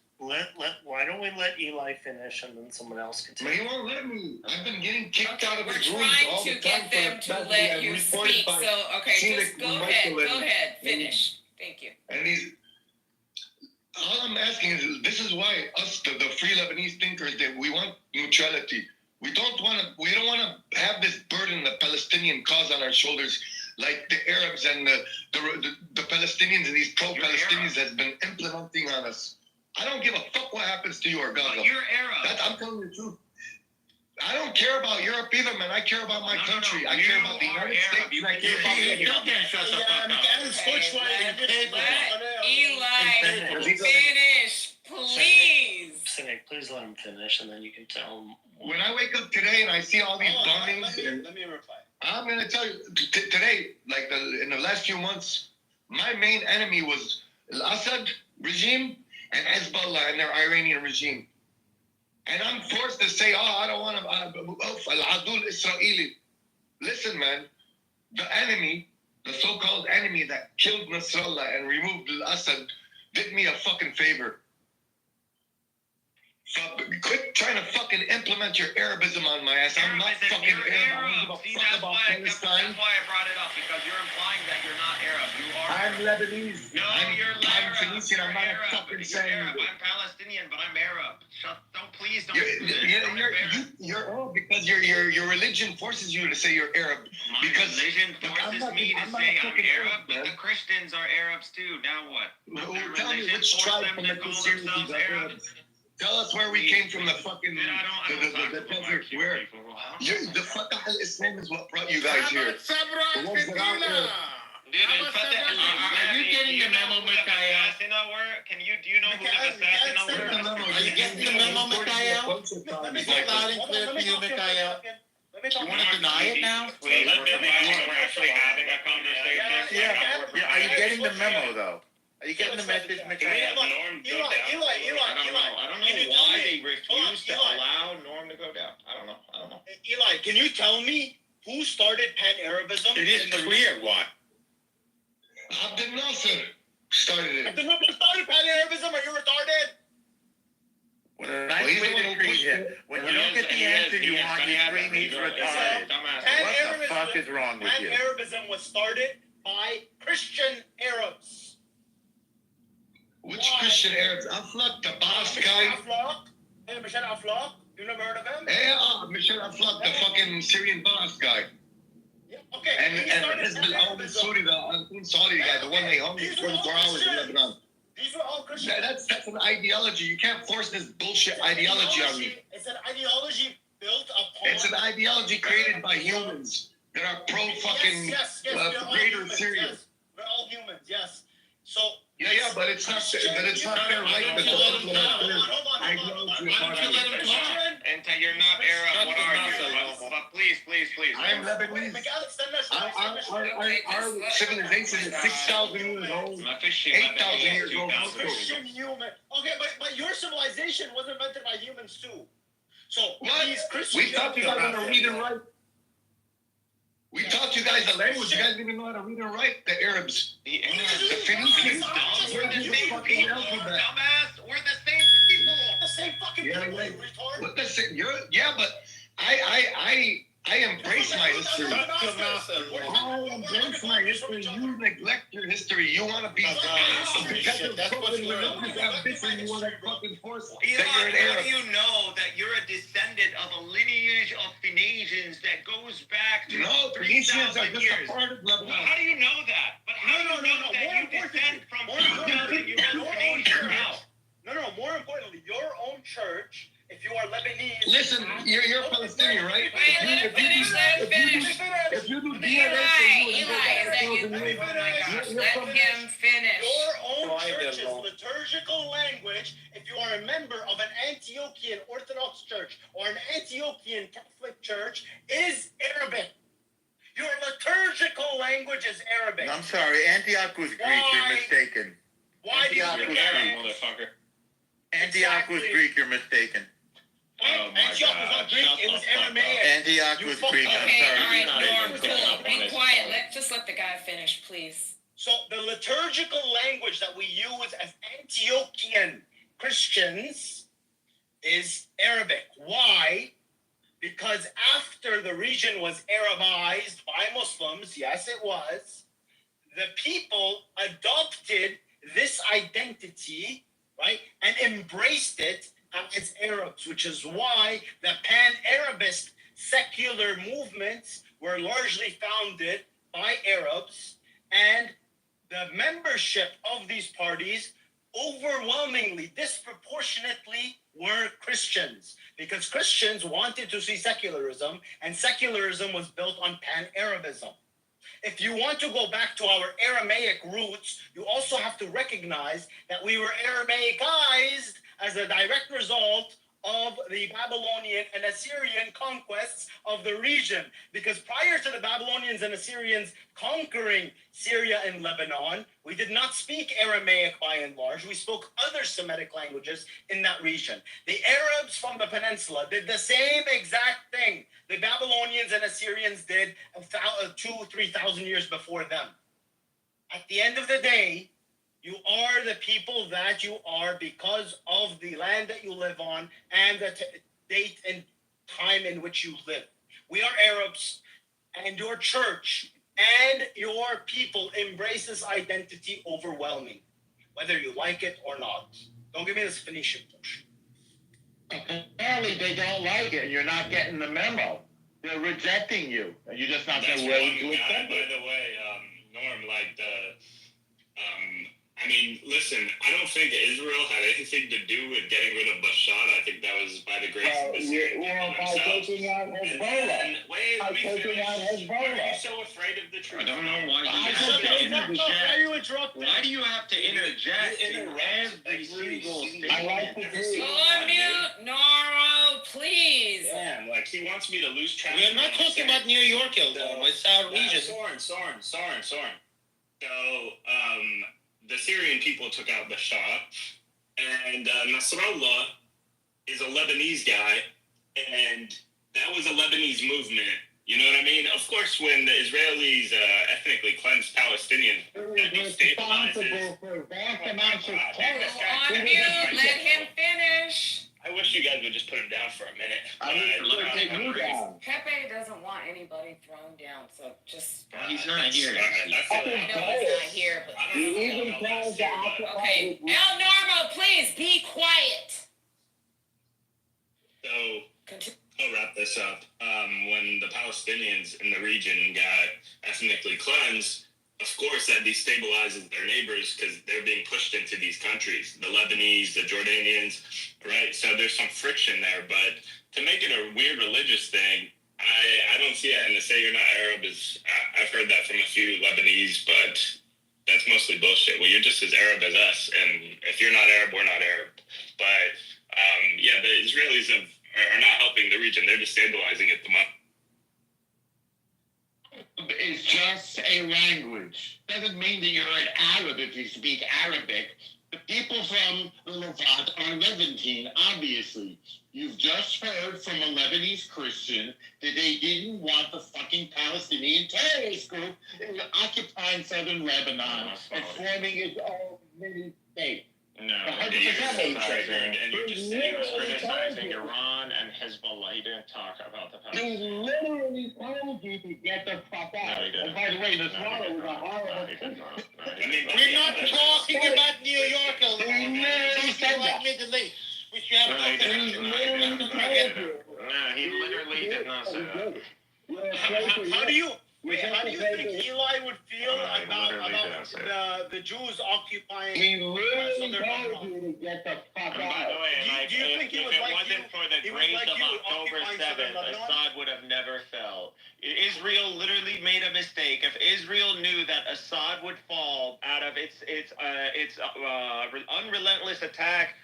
Why don't we let Eli finish and then someone else can But he won't let me. I've been getting kicked out of We're his rooms trying all to the time get them for to the fact let that you I'm reported speak. by So, okay, Scenic just go Michael ahead. Go and- ahead. Finish. Thank you. And these, all I'm asking is, this is why us, the free Lebanese thinkers, that we want neutrality. We don't want to have this burden the Palestinian cause on our shoulders, like the Arabs and the Palestinians and these pro-Palestinians has been implementing on us. I don't give a fuck what happens to you or Gaza. But you're Arab. I'm telling you the truth. I don't care about Europe either, man. I care about my No, no, country. no. I care You about the are United Arab. States. You and I can care about you Israel. can't shut the fuck up. Let Eli finish, please. Cynic, please let him finish, and then you can tell him. When I wake up today and I see all these bombings, Let me reply. I'm gonna tell you today, like in the last few months, my main enemy was Al-Assad regime and Hezbollah and their Iranian regime. And I'm forced to say, I don't want to, Al-Adul Israeli. Listen, man, the enemy, the so-called enemy that killed Nasrallah and removed Al-Assad did me a fucking favor. Quit trying to fucking implement your Arabism on my ass. I'm not fucking Arab. I don't give a fuck about Palestine. That's why I brought it up, because you're implying that you're not Arab. You are I'm Arab. Lebanese. No, I'm you're Arab. Phoenician. I'm You're not Arab. a fucking You're saying. Arab. I'm Palestinian, but I'm Arab. Please don't. You're because your religion forces you to say you're Arab. My because religion forces me to say I'm Arab, but man. the Christians are Arabs too. Now what? Their Tell me religion which forced tribe them from to the call Christianity themselves are Arab. Arabs. Tell us where we came from. The fucking Dude, I don't talk the about desert. Jewish Where people. the Fatah al-Islam is what brought you guys here. The ones that aren't Arab. Dude, are you getting the memo, Mikhail? Do you know who the Gassina were? Are you getting the memo, Let Mikhail? me talk loud and clear for you, Mikhail. Let me talk. You want to deny it now? We're actually having a conversation. Are you getting the memo though? Are you getting the message, Can we Mikhail? have Norm go down? I don't know why they refuse to allow Norm to go down. I don't know. Eli, can you tell me who started Pan-Arabism? It is clear why. Abdel Nasser started it. Abdel Nasser started Pan-Arabism. Are you retarded? What a nice way to treat him. When you don't get the answer you want, you scream he's retarded. What the fuck is wrong with you? Pan-Arabism was started by Christian Arabs. Which Christian Arabs? Aflaq, the boss guy. Michel Aflaq. You never heard of him? Yeah, Michel Aflaq, the fucking Syrian boss guy. Yeah, okay. And he started Hezbollah al-Saudi, the Saudi guy, the one they hung These for were 24 all hours in Christians. Lebanon. These were all Christians. That's an ideology. You can't force this bullshit ideology on me. It's an ideology built upon. It's an ideology created by humans that are pro fucking greater Syria. Yes. We're all humans, yes. So Yeah, but it's not their right to implement their ideology upon us. You're not Arab. What are you? But please. I'm Lebanese. Our civilization is 6,000 years old. 8,000 years old. Christian human. Okay, but your civilization was invented by humans too. So What? these Christian We taught you guys how to read and write. We taught you guys the language. You guys didn't even know how to read and write. The Arabs. The The Phoenicians. We're the same people, dumbass. We're the same people. the same fucking Yeah, people, right. you retard. What the same? But I embrace my history. I embrace my history. You neglect your history. You want to be because of fucking religious ambition. You want to fucking force that you're Eli, an how Arab. do you know that you're a descendant of a lineage of Phoenicians that goes back to No, Phoenicians are 3,000 just years? a part of Well, Lebanon. how do you know that? But how do you know that you descend from 3,000 years of Phoenicians? How? No, more importantly, your own church, if you are Lebanese. Listen, you're Palestinian, right? Wait, let him finish. If you do Eli, DNA, is that you? Oh my gosh, let him finish. Your own church's liturgical language, if you are a member of an Antiochian Orthodox church or an Antiochian Catholic church, is Arabic. Your liturgical language is Arabic. I'm sorry, Antioch was Greek, you're mistaken. Why do you Antioch think was that? Greek. Motherfucker. Antioch was Greek, you're mistaken. Oh my Antioch was not God, Greek, shut it was the fuck Aramaic. Antioch You was fuck- Greek, I'm Okay, sorry. all right, you're not Norm, even cool. close. Be quiet. Just let the guy finish, please. So the liturgical language that we use as Antiochian Christians is Arabic. Why? Because after the region was Arabized by Muslims, Muslims, yes, it was, the people adopted this identity, right, and embraced it as Arabs, which is why the pan-Arabist secular movements were largely founded by Arabs, and the membership of these parties overwhelmingly, disproportionately were Christians, because Christians wanted to see secularism, and secularism was built on pan-Arabism. If you want to go back to our Aramaic roots, you also have to recognize that we were Aramaicized as a direct result of the Babylonian and Assyrian conquests of the region. Because prior to the Babylonians and Assyrians conquering Syria and Lebanon, we did not speak Aramaic by and large. We spoke other Semitic languages in that region. The Arabs from the peninsula did the same exact thing the Babylonians and Assyrians did 2,000-3,000 years before them. At the end of the day, you are the people that you are because of the land that you live on and the date and time in which you live. We are Arabs, and your church and your people embrace this identity overwhelming, whether you like it or not. Don't give me this Phoenician push. Apparently they don't like it, and you're not getting the memo. They're rejecting you, and you're just not willing to accept By it. the way, Norm, I mean, listen, I don't think Israel had anything to do with getting rid of Bashar. I think that was by the grace of the Syrian people by themselves. taking out Hezbollah. Wait, let me finish. out Why are you Hezbollah. so afraid of the truth? I don't know why you I have said to that- interject. Why are you interrupting? Why do you have to interject in every single statement? I like to do. Go on mute, Noro, please. Damn, like he wants me to lose track. We are not talking about New York, Eldon. It's our region. Soren. So, the Syrian people took out Bashar, and Nasrallah is a Lebanese guy, and that was a Lebanese movement. You know what I mean? Of course, when the Israelis ethnically cleansed Palestinians, that destabilizes. For vast amounts of Go on mute, let him finish. I wish you guys would just put him down for a minute. I need to take you down. Pepe doesn't want anybody thrown down, so just. He's not here. I know he's not here, but. You even tried to act Okay, El Normo, please be quiet. So, Continue. I'll wrap this up. When the Palestinians in the region got ethnically cleansed, of course that destabilizes their neighbors because they're being pushed into these countries. The Lebanese, the Jordanians, right? So there's some friction there. But to make it a weird religious thing, I don't see it. And to say you're not Arab is, I've heard that from a few Lebanese, but that's mostly bullshit. Well, you're just as Arab as us. And if you're not Arab, we're not Arab. But yeah, the Israelis are not helping the region. They're destabilizing it the most. It's just a language. Doesn't mean that you're an Arab if you speak Arabic. The people from the Levant are Levantine, obviously. You've just heard from a Lebanese Christian that they didn't want the fucking Palestinian terrorist group occupying southern Lebanon and forming its own mini state. No, 100% he was criticizing- and you just said he was criticizing Iran and Hezbollah. He didn't talk about the He Palestinians. literally told you to get the fuck out. No, he didn't. And by the way, this No, water he was a didn't. horrible No, he did not. No, he I mean, did We're not talking about New York, Eldon. He literally said that. Middle East, which you have No, he nothing didn't. He to do. literally told you. No, he literally did not say that. How do you think Eli would feel No, he literally didn't about say the Jews occupying? He literally told you to get the fuck And by the out. way, Do you- like, do you think he if would it like wasn't you- for the he would grace like of you October occupying 7th, southern Lebanon? Assad would have never fell. Israel literally made a mistake. If Israel knew that Assad would fall out of its unrelentless attack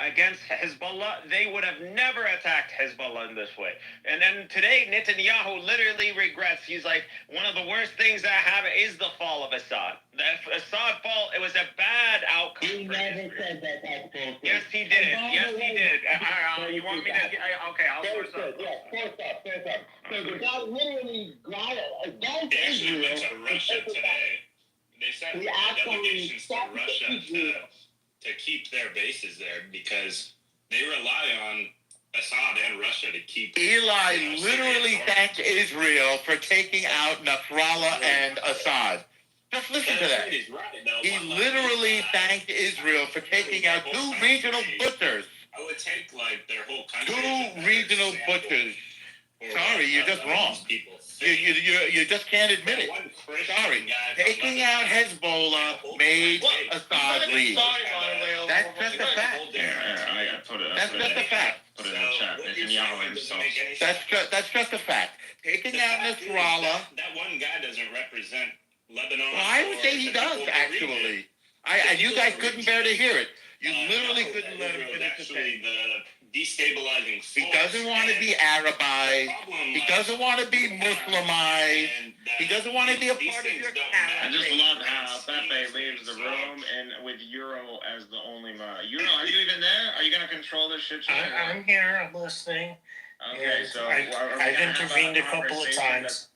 against Hezbollah, they would have never attacked Hezbollah in this way. And then today, Netanyahu literally regrets. He's like, one of the worst things that happened is the fall of Assad. The Assad fall, it was a bad outcome. He for never Israel. said that. That's bullshit. Yes, he did. Yes, he did. You want me to? Okay, I'll source up. Yeah, force up. So the guy literally got it against They actually went Israel. to Russia today. They sent He actually delegations to stopped Russia Israel. to keep their bases there because they rely on Assad and Russia to keep. Eli literally thanked Israel for taking out Nasrallah and Assad. Just listen to that. He literally thanked Israel for taking out two regional butchers. I would take like their whole country. Two regional butchers. Sorry, you're just wrong. You just can't admit it. Sorry. Taking out Hezbollah made Assad leave. That's just a fact. That's just a fact. Put it in the chat. Netanyahu himself. That's just a fact. Taking out Nasrallah. That one guy doesn't represent Lebanon. Well, I would say he does, actually. You guys couldn't bear to hear it. You literally couldn't let him finish the actually the destabilizing force. He doesn't want to be Arabized. He doesn't want to be Muslimized. He doesn't want to be a part of your I just caste. love how Pepe leaves the room and with Euro as the only mod. Euro, are you even there? Are you gonna control this shit? I'm here. I'm listening. Okay, Yes, so I've are we gonna have intervened a couple of conversation times.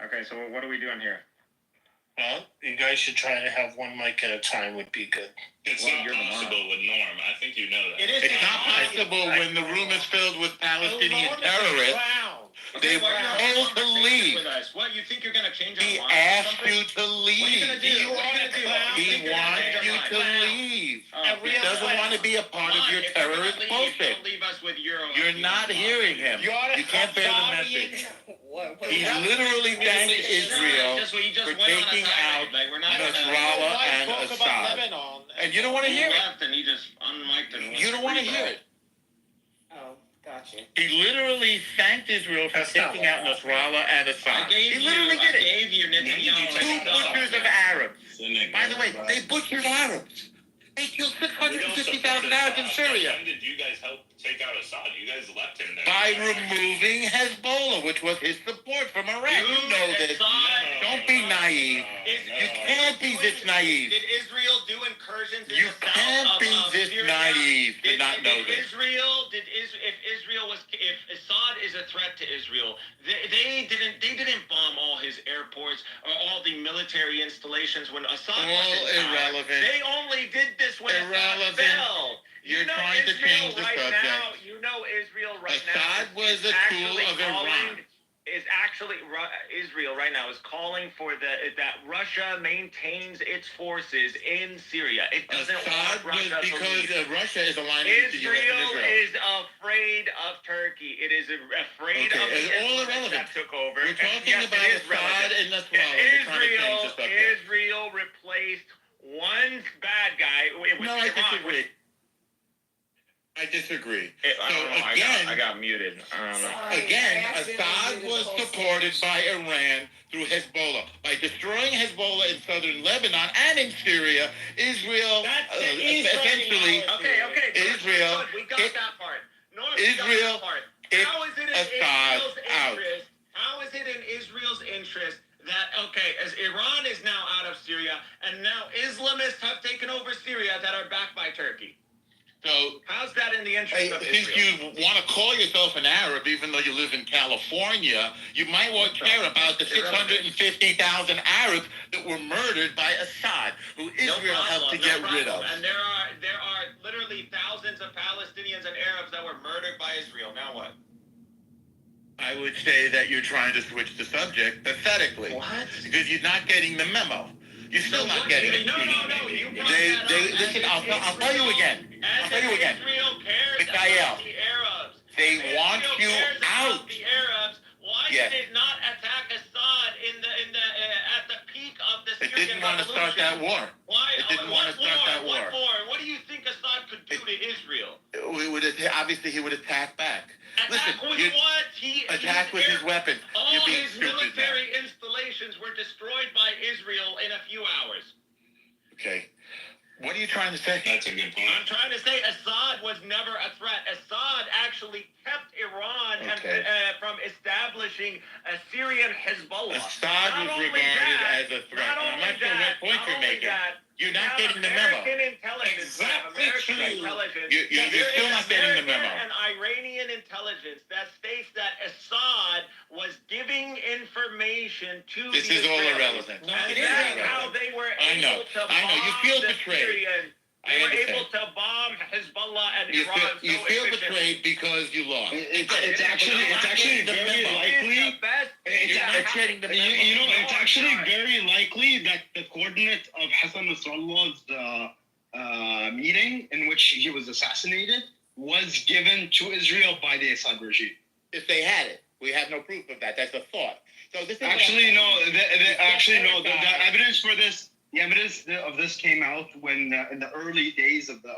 Okay, so what are we doing here? Well, you guys should try to have one mic at a time. Would be good. It's Well, not you're the possible with Norm. I think you know that. It is It's not possible when the room is filled with Palestinian terrorists. They were told to leave. With us. What, you think you're gonna change He our minds or asked something? you to What are you leave. gonna do? What are you gonna do? He wants you to leave. He doesn't want to be a part of your terrorist bullshit. Don't leave us with Euro. You're not hearing him. You can't bear the message. He literally thanked Israel for taking out Nasrallah and Assad. And you don't want to hear it. left and he just unmiked and You don't want to hear it. Oh, gotcha. He literally thanked Israel for taking out Nasrallah and Assad. He literally did it. gave you Netanyahu. Two butchers of Arabs. By the way, they butchered Arabs. They killed 650,000 Arabs in Syria When did you guys help take out Assad? You guys left him there. by removing Hezbollah, which was his support from Iraq. You know this. Don't be naive. You can't be this naive. Did Israel do incursions in You the south can't of, be of this Syria? naive to not know this. If Assad is a threat to Israel, they didn't bomb all his airports or all the military installations when Assad was All in power. irrelevant. They only did this when Irrelevant. Assad fell. You're You know trying to Israel change the right subject. Now, you know Israel right now. Assad was a tool of Iran. Israel right now is calling for that Russia maintains its forces in Syria. It doesn't Assad want was Russia to because leave. Russia is aligning with the U.S. and Israel Israel. is afraid of Turkey. It is afraid Okay, of the it's all influence irrelevant. that took over. We're And talking yes, about it is Assad relevant. and Nasrallah. We're trying to change the subject. Israel replaced one bad guy with No, I Iran. disagree. I disagree. I don't know. again, I got muted. I don't know. Again, Assad was supported by Iran through Hezbollah. By destroying Hezbollah in southern Lebanon and in Syria, Israel essentially Okay. Israel Good. We got kicked that part. Israel kicked How is it in Assad Israel's out. interest? How is it in Israel's interest that as Iran is now out of Syria and now Islamists have taken over Syria that are backed by Turkey? So, How's that in the interest of since Israel? you want to call yourself an Arab, even though you live in California, you might want to care about the 650,000 Arabs that were murdered by Assad, who Israel helped to get rid of. And there are literally thousands of Palestinians and Arabs that were murdered by Israel. Now what? I would say that you're trying to switch the subject pathetically. What? Because you're not getting the memo. You're still not getting it. No. You brought that up. Listen, I'll tell you again. I'll tell you again. Israel cares Mikhail, about the Arabs. they Israel want you cares out. about the Arabs. Why Yes. did it not attack Assad at the peak of the It Syrian didn't want to start that war. Why? It didn't want to start that war. What war? What do you think Assad could do to Israel? Obviously, he would attack back. Attack Listen, with you what? attack with his weapons. All You're being his stupid now. military installations were destroyed by Israel in a few hours. Okay. What are you trying to say? That's a good point. I'm trying to say Assad was never a threat. Assad actually kept Iran Okay. from establishing a Syrian Hezbollah. Assad Not was only regarded that, as a threat. Not I'm only not sure that, what point not you're only making. that, You're not we have getting the memo. American intelligence. We have American intelligence. You're There still is not getting the American memo. and Iranian intelligence that states that Assad was giving information to This the is all Israelis. irrelevant. And It is that's irrelevant. how they were I know. able to I know. You bomb feel the betrayed. Syrian. They were able to bomb Hezbollah and Iran. You feel betrayed because you lost. It's actually very likely. It's actually very likely that the coordinates of Hassan Nasrallah's meeting in which he was assassinated was given to Israel by the Assad regime. If they had it, we have no proof of that. That's a thought. So this is Actually, no. The evidence for this, the evidence of this came out when in the early days of the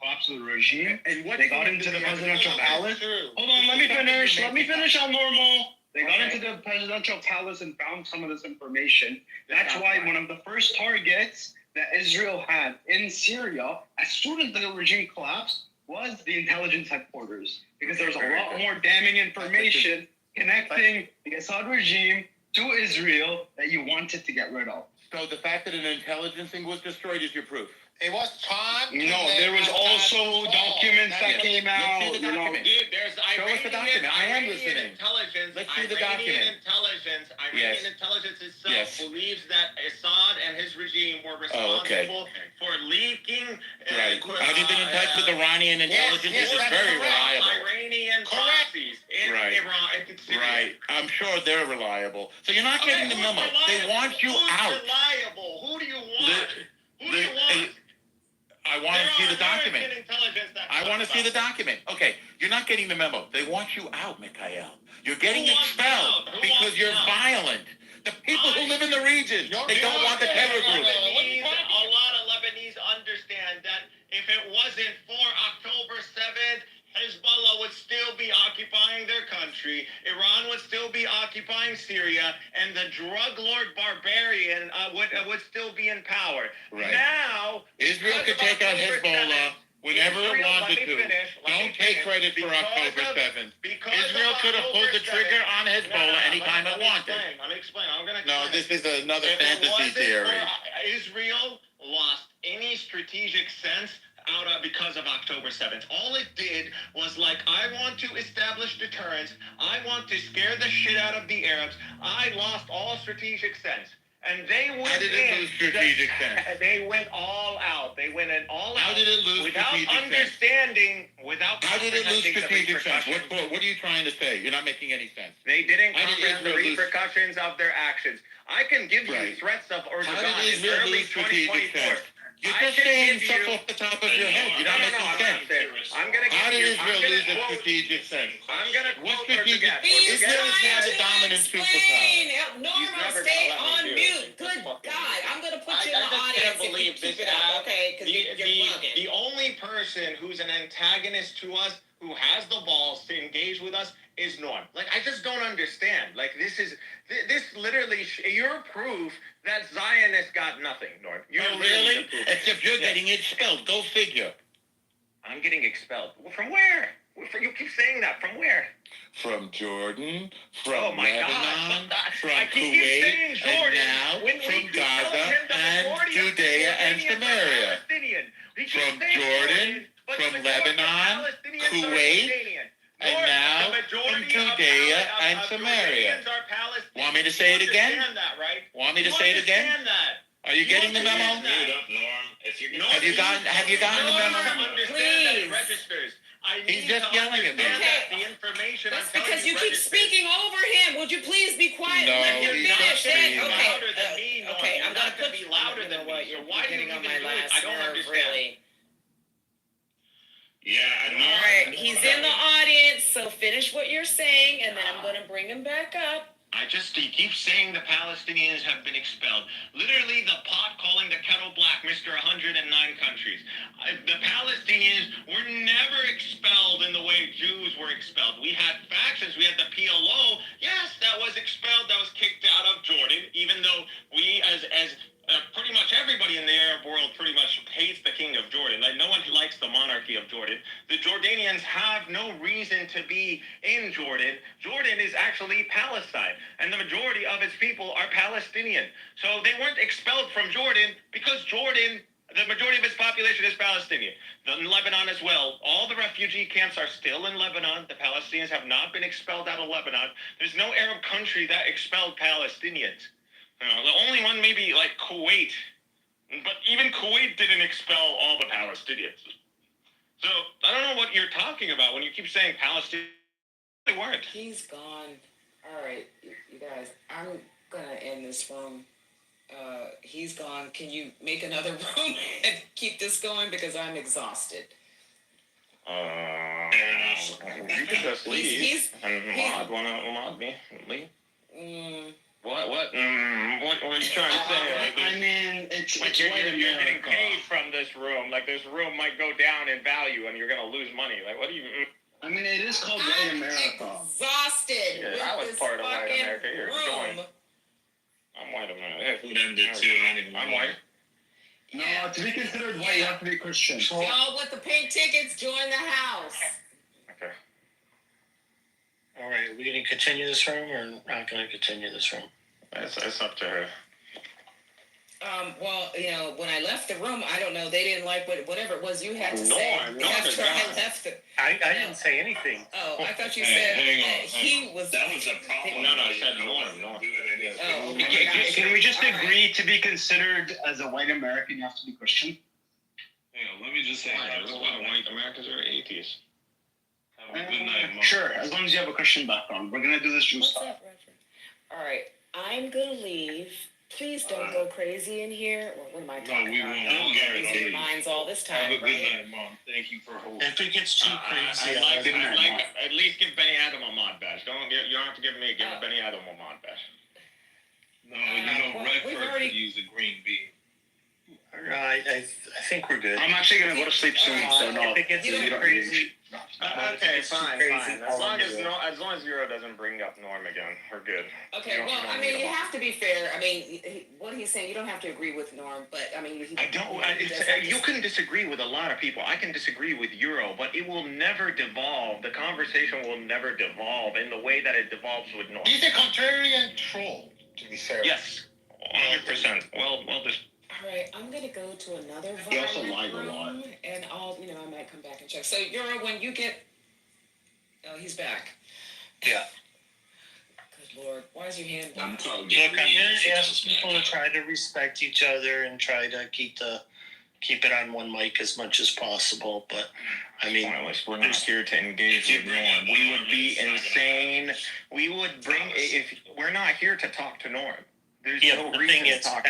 collapse of the regime. And what They got into the presidential palace. Hold on, let me finish. Let me finish on normal. They got into the presidential palace and found some of this information. That's why one of the first targets that Israel had in Syria, as soon as the regime collapsed, was the intelligence headquarters. Because there's a lot more damning information connecting the Assad regime to Israel that you wanted to get rid of. So the fact that an intelligence thing was destroyed is your proof. It was time. No, there was also documents that came out. Let's see the document. Dude, there's Show us the document. I am listening. Intelligence. Let's see the Iranian document. Iranian intelligence itself Yes. believes that Assad and his regime were responsible for leaking. Right. Have you been in touch with Iranian intelligence? yes, This is that's very correct. reliable. Iranian proxies in Right. Iran. In Syria. Right. I'm sure they're reliable. So you're not getting the who's memo. reliable? They want you Who's out. reliable? Who do you want? Who do you want? I want to see the document. American intelligence that I want to talks see the about document. Okay, you're not getting the memo. They want you out, Mikhail. You're getting Who wants expelled out? Who because wants you're out? violent. The people who live in the region, they don't want the terror group. A lot of Lebanese understand that if it wasn't for October 7th, Hezbollah would still be occupying their country. Iran would still be occupying Syria, and the drug lord barbarian would still be in power. Right. Now, Israel could take out Hezbollah whenever it wanted to. Don't take credit for October 7th. Israel could have pulled the trigger on Hezbollah anytime it wanted. Let me explain. I'm gonna No, this is another If it fantasy wasn't theory. for Israel lost any strategic sense out of because of October 7th. All it did was like, I want to establish deterrence. I want to scare the shit out of the Arabs. I lost all strategic sense. And they went How did it lose strategic sense? They went all out. They went in all out. How did it lose without strategic sense? understanding, without How did it lose comprehending the strategic sense? repercussions. What are you trying to say? You're not making any sense. They didn't How did comprehend the Israel lose- repercussions of their actions. I can give you Right. threats of How Erdogan did in Israel early lose strategic 2024. sense? You're I just can saying give stuff you- off the top of your head. You're not making I'm sense. not there. I'm gonna How give did you. Israel I'm gonna lose its quote- strategic sense? I'm gonna What quote strategic- Erdogan. He's Israel is trying now the to dominant explain. He's Norma, never stay gonna let me on do it. mute. Good God. I'm going to put you in the I just audience can't if you believe keep this it up, okay? Because you're bugging. the only person who's an antagonist to us, who has the balls to engage with us, is Norm. Like, I just don't understand. Like, this literally, you're proof that Zionists got nothing, Norm. You're Oh, literally really? the proof. Except you're getting expelled. Go figure. I'm getting expelled. Well, from where? You keep saying that. From where? From Jordan, from Oh my Lebanon, God. from I keep Kuwait, saying Jordan, and now when we from keep telling Gaza him the and majority of Judea and Palestinians are Samaria. Palestinian. He keeps From saying Jordan, but from the majority of Lebanon, Palestinians are Kuwait, Jordanian. and North, now the majority from of Judea Pal- and of Samaria. Jordanians are Palestinians. Want me to say it You again? understand that, right? Want me to You say it again? understand that. Are you getting the memo? understand that. Mute up, Norm. If you're Norm, Have you gotten the Norm, memo? understand that it Please. registers. I He's need just to yelling at me. understand Okay. that the information That's I'm telling because you keep registers. speaking over him. Would you please be quiet? No, Let him he's finish. not saying Okay. that. Louder than me, Norm. Okay, You're I'm gonna not gonna put be louder you know than what, me. you're So why do you getting on even my do it? last I don't nerve, understand. really. Yeah, I don't know. All right, he's in the audience, so finish what you're saying, and then I'm gonna bring him back up. He keeps saying the Palestinians have been expelled. Literally, the pot calling the kettle black, Mr. 109 countries. The Palestinians were never expelled in the way Jews were expelled. We had factions. We had the PLO. Yes, that was expelled. That was kicked out of Jordan, even though we, as pretty much everybody in the Arab world pretty much hates the king of Jordan. Like, no one likes the monarchy of Jordan. The Jordanians have no reason to be in Jordan. Jordan is actually Palestine, and the majority of its people are Palestinian. So they weren't expelled from Jordan because Jordan, the majority of its population is Palestinian. In Lebanon as well. All the refugee camps are still in Lebanon. The Palestinians have not been expelled out of Lebanon. There's no Arab country that expelled Palestinians. The only one maybe like Kuwait. But even Kuwait didn't expel all the Palestinians. So I don't know what you're talking about when you keep saying Palestinians. They weren't. He's gone. All right, you guys. I'm gonna end this room. He's gone. Can you make another room and keep this going because I'm exhausted. You could just leave. He's and mod me. Leave. mm, What are you trying to say? I mean, it's Like white you're getting America. paid from this room. Like this room might go down in value, and you're gonna lose money. Like what do you? I mean, it is called white I'm America. exhausted. Yeah, with I was this part of white fucking America. You're room. joined. I'm white America. Who done did too? I'm white. No, to be considered white, you have to be Christian. Y'all with the pink tickets, join the house. Okay. All right, are we going to continue this room or not going to continue this room? It's up to her. Well, you know, when I left the room, I don't know, they didn't like whatever it was you had to say. Norm is After I gone. left the. I didn't say anything. Oh, I thought you Hey, said hang on, that he was. That was a problem. No, I said Norm. Oh, Can we just All right. agree to be considered as a white American, you have to be Christian? Hang on, let me just say. There's a lot of white Americans are atheists. Have a good night, Mom. Sure, as long as you have a Christian background. We're gonna do this Jew What's stuff. up, Roger? All right, I'm gonna leave. Please don't go crazy in here. Well, what am I talking we about? won't. Y'all Don't losing worry. your minds all this Have time, a good right? night, Mom. Thank you for hosting. If it gets too crazy, I'd Good night, like Mom. at least give Benny Adam a mod badge. You don't have to give me. Give Oh. Benny Adam a mod badge. No, you know, well, Redford we've already- could use a green bean. I think we're good. I'm actually gonna go to sleep soon, so no. If it gets You too don't- crazy, Okay, it's too fine. crazy, As long I'll as long as Euro doesn't bring up Norm again, we're good. Okay, You don't- well, you don't I mean, need you a have to be fair. I mean, what he's saying, you don't have to agree with Norm, but I mean, he, I don't. he does have to- You can disagree with a lot of people. I can disagree with Euro, but it will never devolve. The conversation will never devolve in the way that it devolves with Norm. He's a contrarian troll, to be fair. Yes, 100%. Well, just. All right, I'm gonna go to another He also violent lied a lot. room, and I might come back and check. So, Euro, when you get, oh, he's back. Yeah. Good Lord, why is your hand? I'm up? probably look, I'm going to ask people to try to respect each other and try to keep it on one mic as much as possible. But I mean, Pointless. We're not here to engage with Norm. We would be insane. We would bring if we're not here to talk to Norm. There's yeah, no the reason thing to is, talk.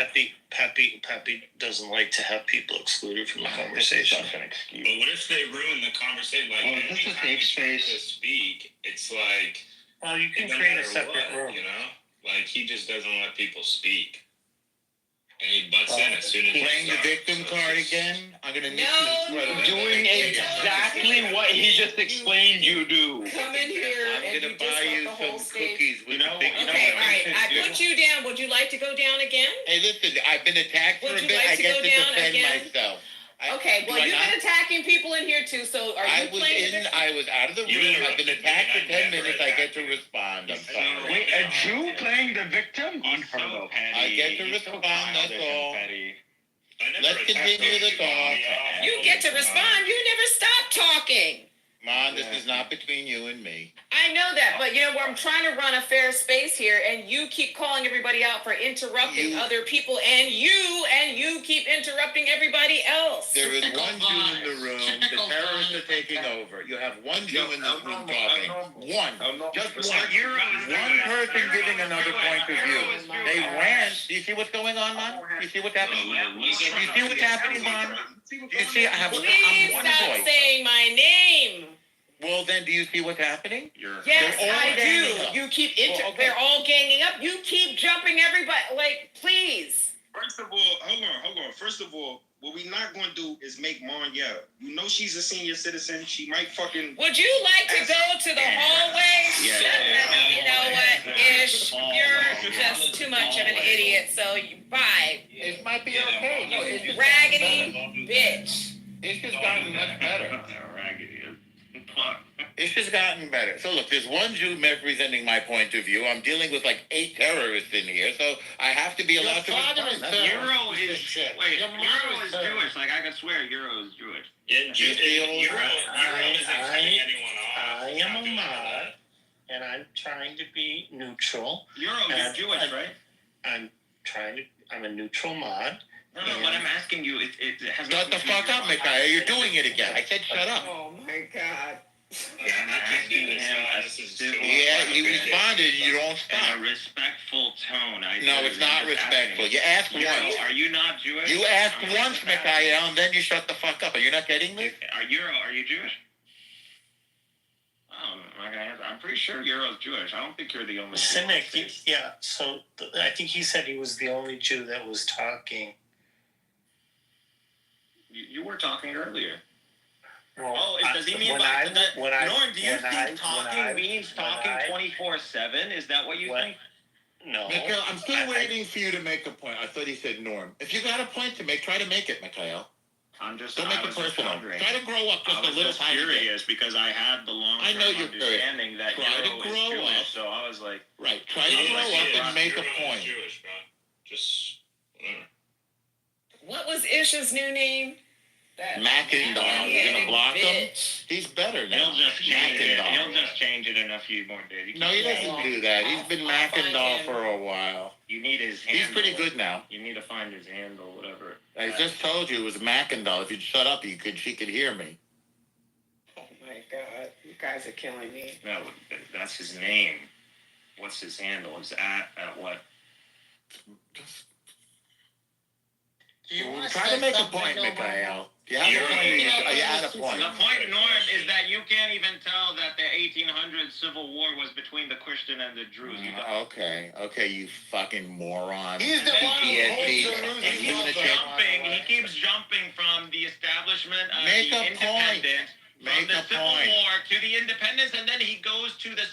Pepe doesn't like to have people excluded from the conversation. That's an But excuse. what if they ruin the conversation? Like, Oh, this is anytime safe you try space. to speak, it's like Well, you can no create a matter separate what, room. you know? Like, he just doesn't let people speak. And he butts in as soon as he Playing the starts, victim so card it's- again. I'm gonna need No, to Doing exactly what he just explained you do. Come in here I'm and gonna you buy disrupt you the whole some stage. cookies with You know- a big. you know Okay, what all right, we I should put you down. Would you like to go down again? Hey, listen, I've been attacked for Would a you bit. like I to get go to down defend again? myself. Okay, well, do I you've not? been attacking people in here too, so are I you was playing the in. victim? I was out of the You room. I've interrupted been me, attacked and for I 10 never minutes. I get to attacked you. respond. I'm Wait, sorry. Wait, a Jew playing the victim? Unheard of. I get to respond, that's all. I never Let's attacked continue the you. talk. You get to respond. You never stop talking. Mom, this is not between you and me. I know that, but you know where I'm trying to run a fair space here, and you keep calling everybody out for interrupting You- other people, and you keep interrupting everybody else. There is one Jew in the room. The terrorists are taking over. You have one Jew in this room talking. One. Just one. One person giving another point of view. They ran. Do you see what's going on, Mom? Do you see what's happening? Do you see what's happening, Mom? Do you see? I'm Please one stop voice. saying my name. Well, then, do you see what's happening? Yes, They're all I ganging do. up. You keep Well, okay. they're all ganging up. You keep jumping everybody. Like, please. First of all, hold on. First of all, what we not going to do is make Mon yell. You know she's a senior citizen. She might fucking. Would you like to go to the hallway? Yeah. You know what, Ish? You're just too much of an idiot. So bye, It might be okay. No, it's just raggedy bitch. It's just gotten much better. It's just gotten better. So look, there's one Jew representing my point of view. I'm dealing with like 8 terrorists in here, so I have to be allowed to respond. That's all. Euro is Jewish. Like I could swear, Euro is Jewish. Yeah, You feel- Euro isn't cutting anyone off. I He's am not a doing mod, that. and I'm trying to be neutral. Euro is Jewish, right? I'm a neutral mod, No, what I'm asking you, it has Shut the fuck up, Mikhail. You're doing it again. I said shut up. Oh my God. I'm asking him a civil Yeah, he responded. You don't in stop. a respectful tone. No, it's not respectful. You asked once. Are you not Jewish? You asked I'm once, just asking. Mikhail, and then you shut the fuck up. Are you not getting me? Are you Jewish? I'm pretty sure Euro's Jewish. I don't think you're the only. Cynic, yeah. So I think he said he was the only Jew that was talking. You were talking earlier. Well, Does he mean when by that? when I- Norm, do you when I- think talking when I- means when talking I- 24/7? Is that what you when- think? No. Mikhail, I'm still waiting for you to make a point. I thought he said Norm. If you got a point to make, try to make it, Mikhail. I'm just. Don't make I it was just personal. wondering. Try to grow up just I a was little just tiny bit. curious because I had the long I know you're curious. understanding that Try to Euro is grow Jewish, up. so I was like, Right. Try to grow up and make a point. Jewish, bro. Just whatever. What was Ish's new name? That Mackendall. You're gonna block him? bitch. He's better now. he'll just change it. Mackendall. He'll just change it in a few more days. No, he doesn't do that. He's been I'll find Mackendall him. for a while. You need his. He's handle. pretty good now. You need to find his handle, whatever. I just told you it was Mackendall. If you'd shut up, she could hear me. Oh my God, you guys are killing me. No, that's his name. What's his handle? Is at what? Try to make a point, Mikhail. You have a point. You had a point. The point, Norm, is that you can't even tell that the 1800s Civil War was between the Christian and the Druze. Okay, you fucking moron. He's the one who PTSD. holds the rules And you of wanna the- take- He keeps jumping from the establishment of Make the a point. independence, from Make the a Civil point. War to the independence, and then he goes to the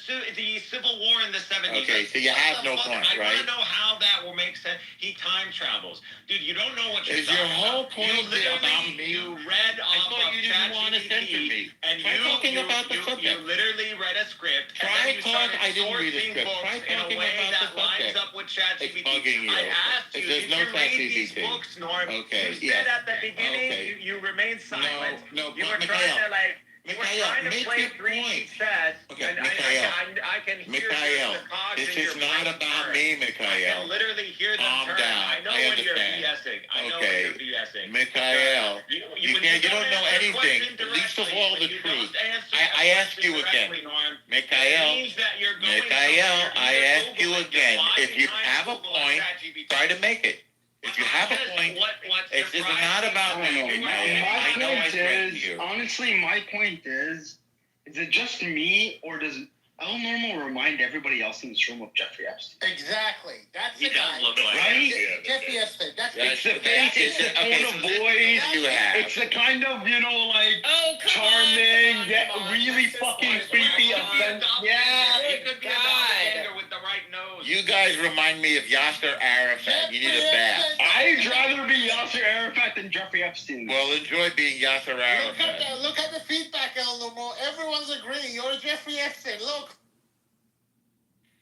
Civil War in the 70s. Okay, so you What have the no fuck? point, I right? want to know how that will make sense. He time travels. Dude, you don't know what you're Is your talking whole about. point You literally, about me? you read I off thought of you didn't want to censor ChatGPT, me. and Try talking about the you subject. literally read a script, and Try then you talk- started I didn't read a sourcing script. books Try in a talking way about that the lines subject. up with ChatGPT. It's bugging you. I asked you, There's did no you read these ChatGPT. books, Norm? Okay, You yeah. said at the beginning, Okay. you remained silent. No, You were Mikhail. trying to you were Mikhail, trying to make play your 3D point. chess, Okay, and Mikhail. I can hear Mikhail, the cogs this in your is not brain about turn. me, I can Mikhail. literally hear them Calm turn. down. I know I when you're understand. BSing. I know Okay. when you're BSing. Mikhail, you when can't- you don't don't know answer anything, question least of directly, all when the you truth. don't answer I a ask question you again. directly, Norm, it Mikhail, means that you're going Mikhail, somewhere. I You're ask you Googling it. again. Why If you did I have a Google point, ChatGPT? try to make it. If you have a point, What it's surprised not me- about me, My Mikhail. I know I point threatened is, you. honestly, my point is it just me or does El Normal remind everybody else in this room of Jeffrey Epstein? Exactly. That's He the does guy. look like Right? that. Jeffrey Epstein. That's That's the face, it's the okay, tone so of this is voice. what you have. It's the kind of, like, Oh, come charming, on, yet come on. really Let's just fucking watch creepy, it. offensive. Yeah. It could be a God. doppelganger with the right nose. You guys remind me of Yasser Arafat. You need a bath. I'd rather be Yasser Arafat than Jeffrey Epstein. Well, enjoy being Yasser Arafat. Look at the feedback, El Normo. Everyone's agreeing. You're Jeffrey Epstein. Look.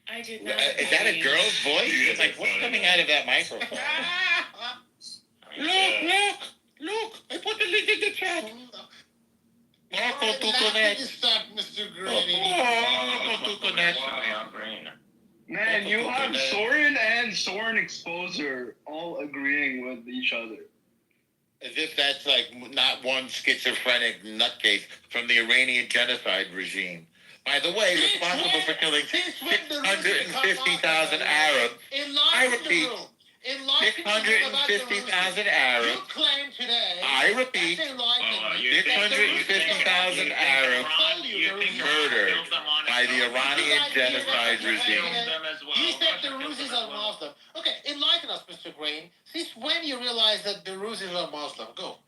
I did not. Is that a agree. girl's voice? You It's like, guys are what's funny, coming man. out of that microphone? Look! I put the link in the chat. Marco Tuconet. Stop, Mr. Oh, Grady. Marco Tuconet. Man, you have Soren and Soren Exposer all agreeing with each other. As if that's like not one schizophrenic nutcase from the Iranian genocide regime. By the way, responsible for killing 650,000 Arabs. I repeat, 650,000 Arabs. You claim today. I repeat, 650,000 Arabs murdered by the Iranian genocide regime. You said the Russians are Muslim. Okay, enlighten us, Mr. Green. Since when you realize that the Russians are Muslim? Go.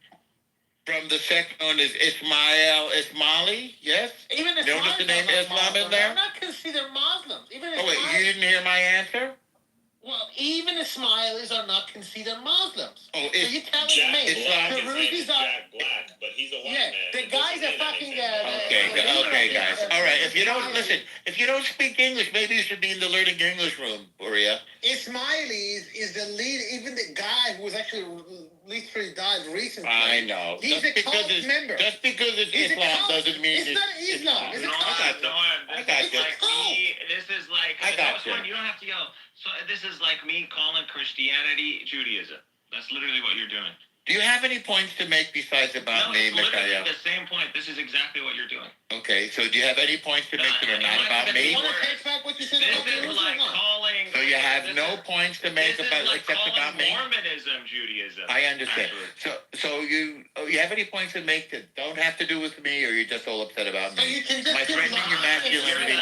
From the sect known as Ismaili, yes? Even the Notice the name Islam in there? They're not considered Muslims. Even Oh wait, you didn't hear my answer? Well, even Ismailis are not considered Muslims. Oh, So you're telling Jack me Islam the Black, his name is Russians are... Jack Black, but he's a white Yeah, man. the It guys doesn't are mean fucking... anything. Okay, guys. All right, if you don't listen, if you don't speak English, maybe you should be in the learning English room, Uria. Ismailis is the lead, even the guy who was actually literally died recently. I know. He's a cult member. Just because it's He's a Islam cult. doesn't mean It's not Islam. It's a cult. I got you. This is like I got you don't have to yell. So this is like me calling Christianity Judaism. That's literally what you're doing. Do you have any points to make besides about me, it's literally Mikhail? the same point. This is exactly what you're doing. Okay, so do you have any points to make that are not about me? You want to take back what you said This about the is Jews like or not? calling. So you have this no is- points to make This is about like except calling about me? Mormonism Judaism. I understand. actually. So you have any points to make that don't have to do with me, or you're just all upset about So me? you can just My get threatening your lying. You're masculinity.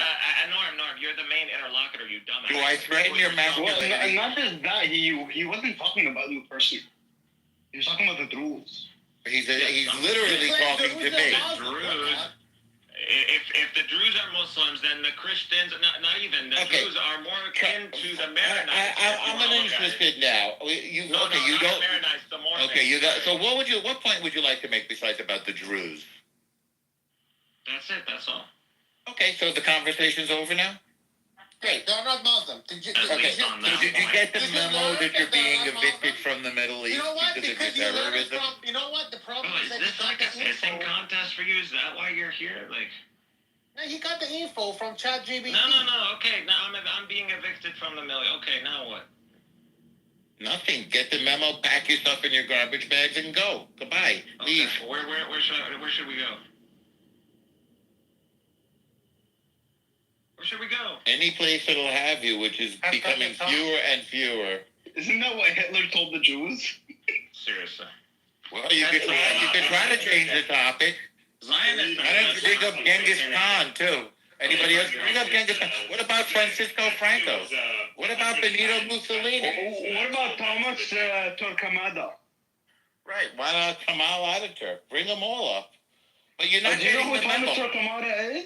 Norm, you're the main interlocutor, you dumbass. Do I threaten your masculinity? Well, not just that. He wasn't talking about you personally. He was talking about the Druze. He's literally talking to me. Druze. If the Druze are Muslims, then the Christians, not even the Okay. Druze are more akin to the Maronites. I'm uninterested now. You No, okay? no, You not don't. the Maronites, the Mormons. Okay, you got. So what point would you like to make besides about the Druze? That's it. That's all. Okay, so the conversation's over now. Great. They're not Muslim. Did you, At Okay, least on so that did you point. get the Did you memo learn that you're that they're being not evicted Muslim? from the Middle East You know what? because of Because your you learned it terrorism? from. You know what? The problem Oh, is is that he this got like the a pissing info. contest for you? Is that why you're here? Like, No, he got the info from ChatGPT. no. Okay, now I'm being evicted from the mill. Okay, now what? Nothing. Get the memo, pack your stuff in your garbage bags, and go. Goodbye. Okay, Leave. where should we go? Where should we go? Any place that'll have you, which is becoming fewer and fewer. Isn't that what Hitler told the Jews? Seriously. Well, you could try to change the topic. Zionists. Why don't you bring up Genghis Khan too? Anybody else? Bring up Genghis Khan. What about Francisco Franco? What about Benito Mussolini? What about Thomas Torquemada? Right. Why not Kamal Ataturk? Bring them all up. But you're not Do you know getting who the Thomas memo. Torquemada is?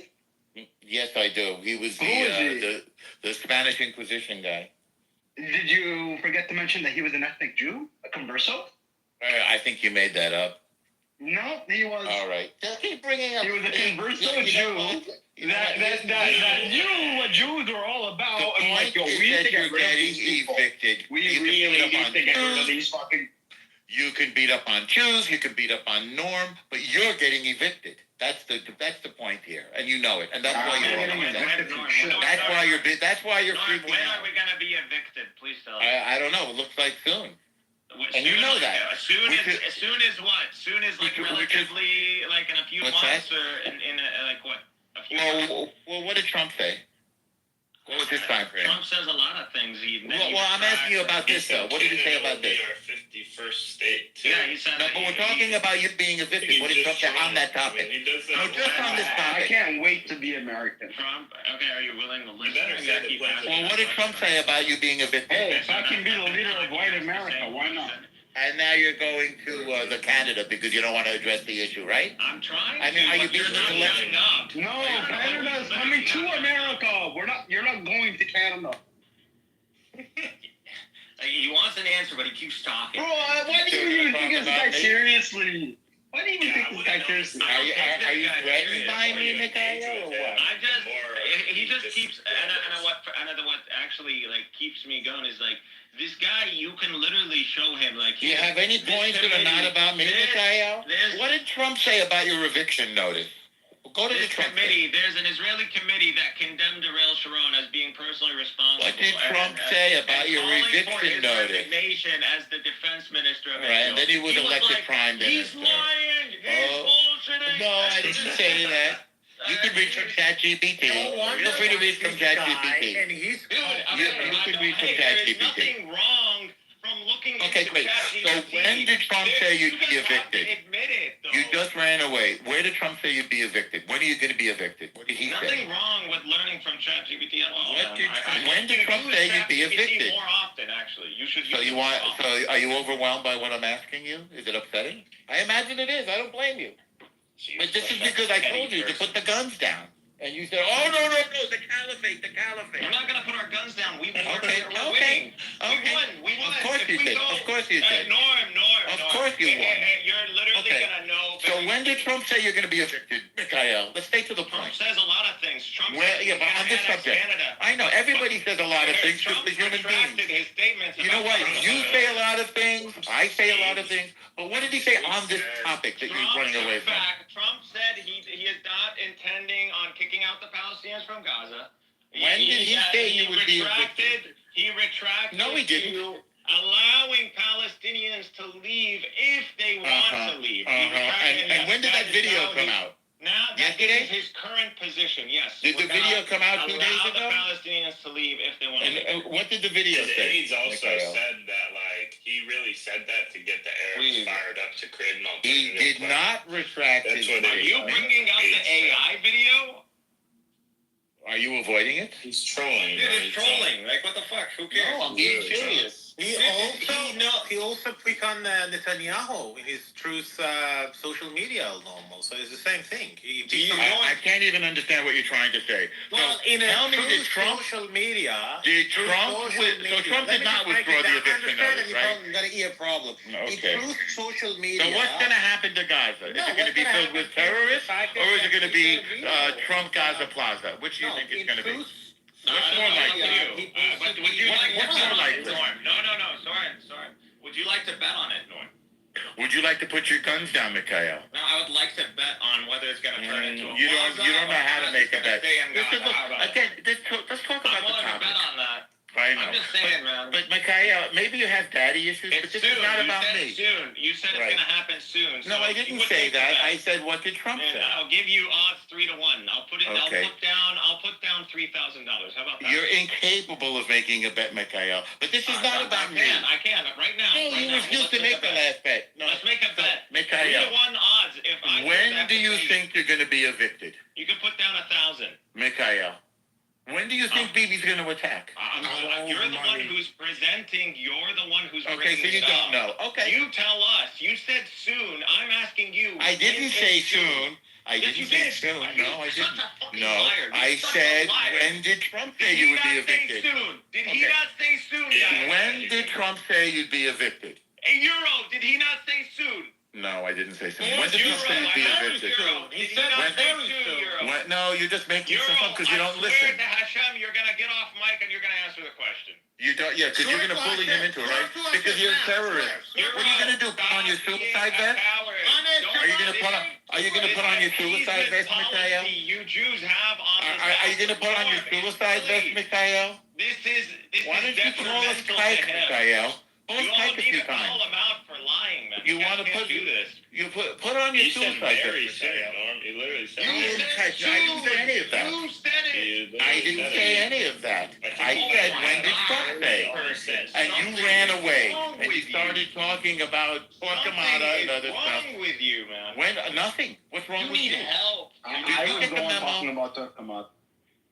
Yes, I do. He was Who is he? the Spanish Inquisition guy. Did you forget to mention that he was an ethnic Jew, a converso? I think you made that up. No, he was. All right. Just keep bringing up. He was a converso You know what? Jew. You know what? That knew what Jews are all about. The And like, yo, point is we need that to you're get rid of getting these people. evicted. We You can really beat up need on to get rid of Jews. these fucking. You can beat up on Jews. You can beat up on Norm, but you're getting evicted. That's the point here, and you know it, and that's why you're all upset. That's why you're Norm, freaking when out. are we gonna be evicted? Please tell us. I don't know. It looks like soon. And you know that. As soon as what? Soon as like We could- relatively like in a few What's months or in like what? A few months? Well, what did Trump say? What was his time frame? Trump says a lot of things. Well, I'm asking you about this though. What did he say about this? Our 51st state. Too. Yeah, he said. No, but we're talking about you being evicted. What did Trump say on that topic? He does that. No, just on this I topic. can't wait to be American. Trump. Okay, are you willing to listen? better or say keep the asking Well, what did Trump say about you being evicted? Hey, if I can be the leader of white America, why not? And now you're going to the Canada because you don't want to address the issue, right? I'm trying. I mean, to, are you but you're being not selective? shutting up. No, Canada's coming to America. You're not going to Canada. He wants an answer, but he keeps talking. Bro, why do you even take this guy seriously? Why do you even take this guy seriously? Are you threatened by me, Mikhail, or what? I just, he just keeps, and what actually like keeps me going is like this guy. You can literally show him like. Do you have any points that are not about me, Mikhail? What did Trump say about your eviction notice? Go to the This Trump committee, there's an Israeli committee that condemned Ariel Sharon as being personally responsible. What did Trump say about your calling for eviction his notice? resignation as the defense minister of Right, and then he was elected like, prime He's minister. lying. He's bullshitting. No, I didn't say that. You can read from ChatGPT. Feel free to read from ChatGPT. Dude, You can read from There is ChatGPT. nothing wrong from looking Okay, into great. So ChatGPT. when did Trump say you'd be You just have to evicted? admit it, though. You just ran away. Where did Trump say you'd be evicted? When are you going to be evicted? What did he say? Nothing wrong with learning from ChatGPT at all. When did Trump say you'd be use evicted? ChatGPT more often, actually. You should So use you it want? more often. So are you overwhelmed by what I'm asking you? Is it upsetting? I imagine it is. I don't blame you. But this is because I told you to put the guns down, and you said, "Oh no, the caliphate, the caliphate." We're not gonna put our guns down. We won. Okay, We're okay, winning. okay. We won. Of course If you we did. go- Of course you did. Norm. Of course you won. You're literally Okay. gonna know. So when did Trump say you're going to be evicted, Mikhail? Let's stay to the Trump point. says a lot of things. Trump Well, says yeah, but on this Canada, subject, Canada. I know everybody says a lot of things Trump because we're human retracted beings. his statements You know about what? Canada. You say a lot of things. I say a lot of things. But what did he say on this topic that you're running away from? Trump said he is not intending on kicking out the Palestinians from Gaza. When did he say he would be evicted? He retracted. No, he didn't. to allowing Palestinians leave if they want to leave. And when did that video come out? Now that Yesterday? is his current position. Yes. Did the We're video gonna come out 2 days allow ago? the Palestinians to leave if they want to leave. And what did the video The say? aides also Mikhail? said that, like, he really said that to get the Arabs Please. fired up to create an He alternative did plan. not retract That's his what Are they- you video. bringing up the AI video? Are you avoiding it? He's trolling. Dude, bro. it's trolling. Like, what the fuck? Who cares? No, I'm being Really serious. He also click on Netanyahu in his Truth social media normal, so it's the same thing. I can't even understand what you're trying to say. Well, So, in tell a me, did Trump, social media, did through Trump, social so media- Trump Let did me not just break withdraw it the down. eviction Understand notice, that you right? probably got an ear problem. Okay. In truth social media. So what's going to happen to Gaza? Is it going to be filled with terrorists, or is it going to be Trump Gaza Plaza? Which do you think it's going to be? What's more likely? But would you like to What's bet more on it, likely? Norm? No. Sorry. Would you like to bet on it, Norm? Would you like to put your guns down, Mikhail? No, I would like to bet on whether it's going to turn into a You don't know how to make a bet. This This is, again, let's talk I'm about the willing to topic. bet on that. I know. I'm just saying, man. But Mikhail, maybe you have daddy issues, but It's this soon. is not You about said me. soon. You said it's Right. going to happen soon. No, so I you didn't would say take the that. bet. I said, what did Trump And say? I'll give you odds 3-1. I'll put Okay. I'll put down $3,000. How about that? You're incapable of making a bet, Mikhail. But this is not about me. I can right now. No, right you now. refused Let's to make the a bet. last bet. No. Let's make a bet. Mikhail, 3-1 odds. If I when do you think you're going to be evicted? you can put down 1,000? Mikhail, when do you think Bibi's going to attack? You're the one who's presenting. You're the one who's Okay, bringing so you it don't up. know. Okay. You tell us. You said soon. I'm asking you. I didn't when say is soon. I Yes, didn't you say did. soon. No, I You're didn't. such a fucking No, liar. You're I such a said, liar. when did Trump say Did you he would be not say evicted? soon? Did he Okay. not say soon, guys? When did Trump say you'd be evicted? Hey, Euro, did he not say soon? No, I didn't say soon. Yes, When did Trump say you'd be Euro, evicted? Euro. Did he said not say very soon, soon. Euro? When, no, you're just making Euro, stuff up because you don't I listen. swear to Hashem, you're gonna get off mic and you're gonna answer the question. You don't, yeah, because you're going to bully him into it, right? Because you're a terrorist. What are you going to do? Put on your suicide vest? Are you going to put on? Are you going to put on your suicide vest, Mikhail? You Jews have on Are you going to put on your suicide vest, Mikhail? This is Why don't you call us detrimental kike, to him. Mikhail? Call us You all kike a need few to call times. him out for lying, man. You guys want to can't put do this. you put on your He said suicide very vest, soon, Mikhail. Norm. He literally said You very said I didn't say any of that. You said it. He literally I didn't said say it. any of that. I think said, he- when did Trump say? And you ran away and you started talking about Torquemada and other Something is stuff. wrong with you, man. When nothing. What's wrong You with need you? help. Did you get the memo? about Turkmenistan.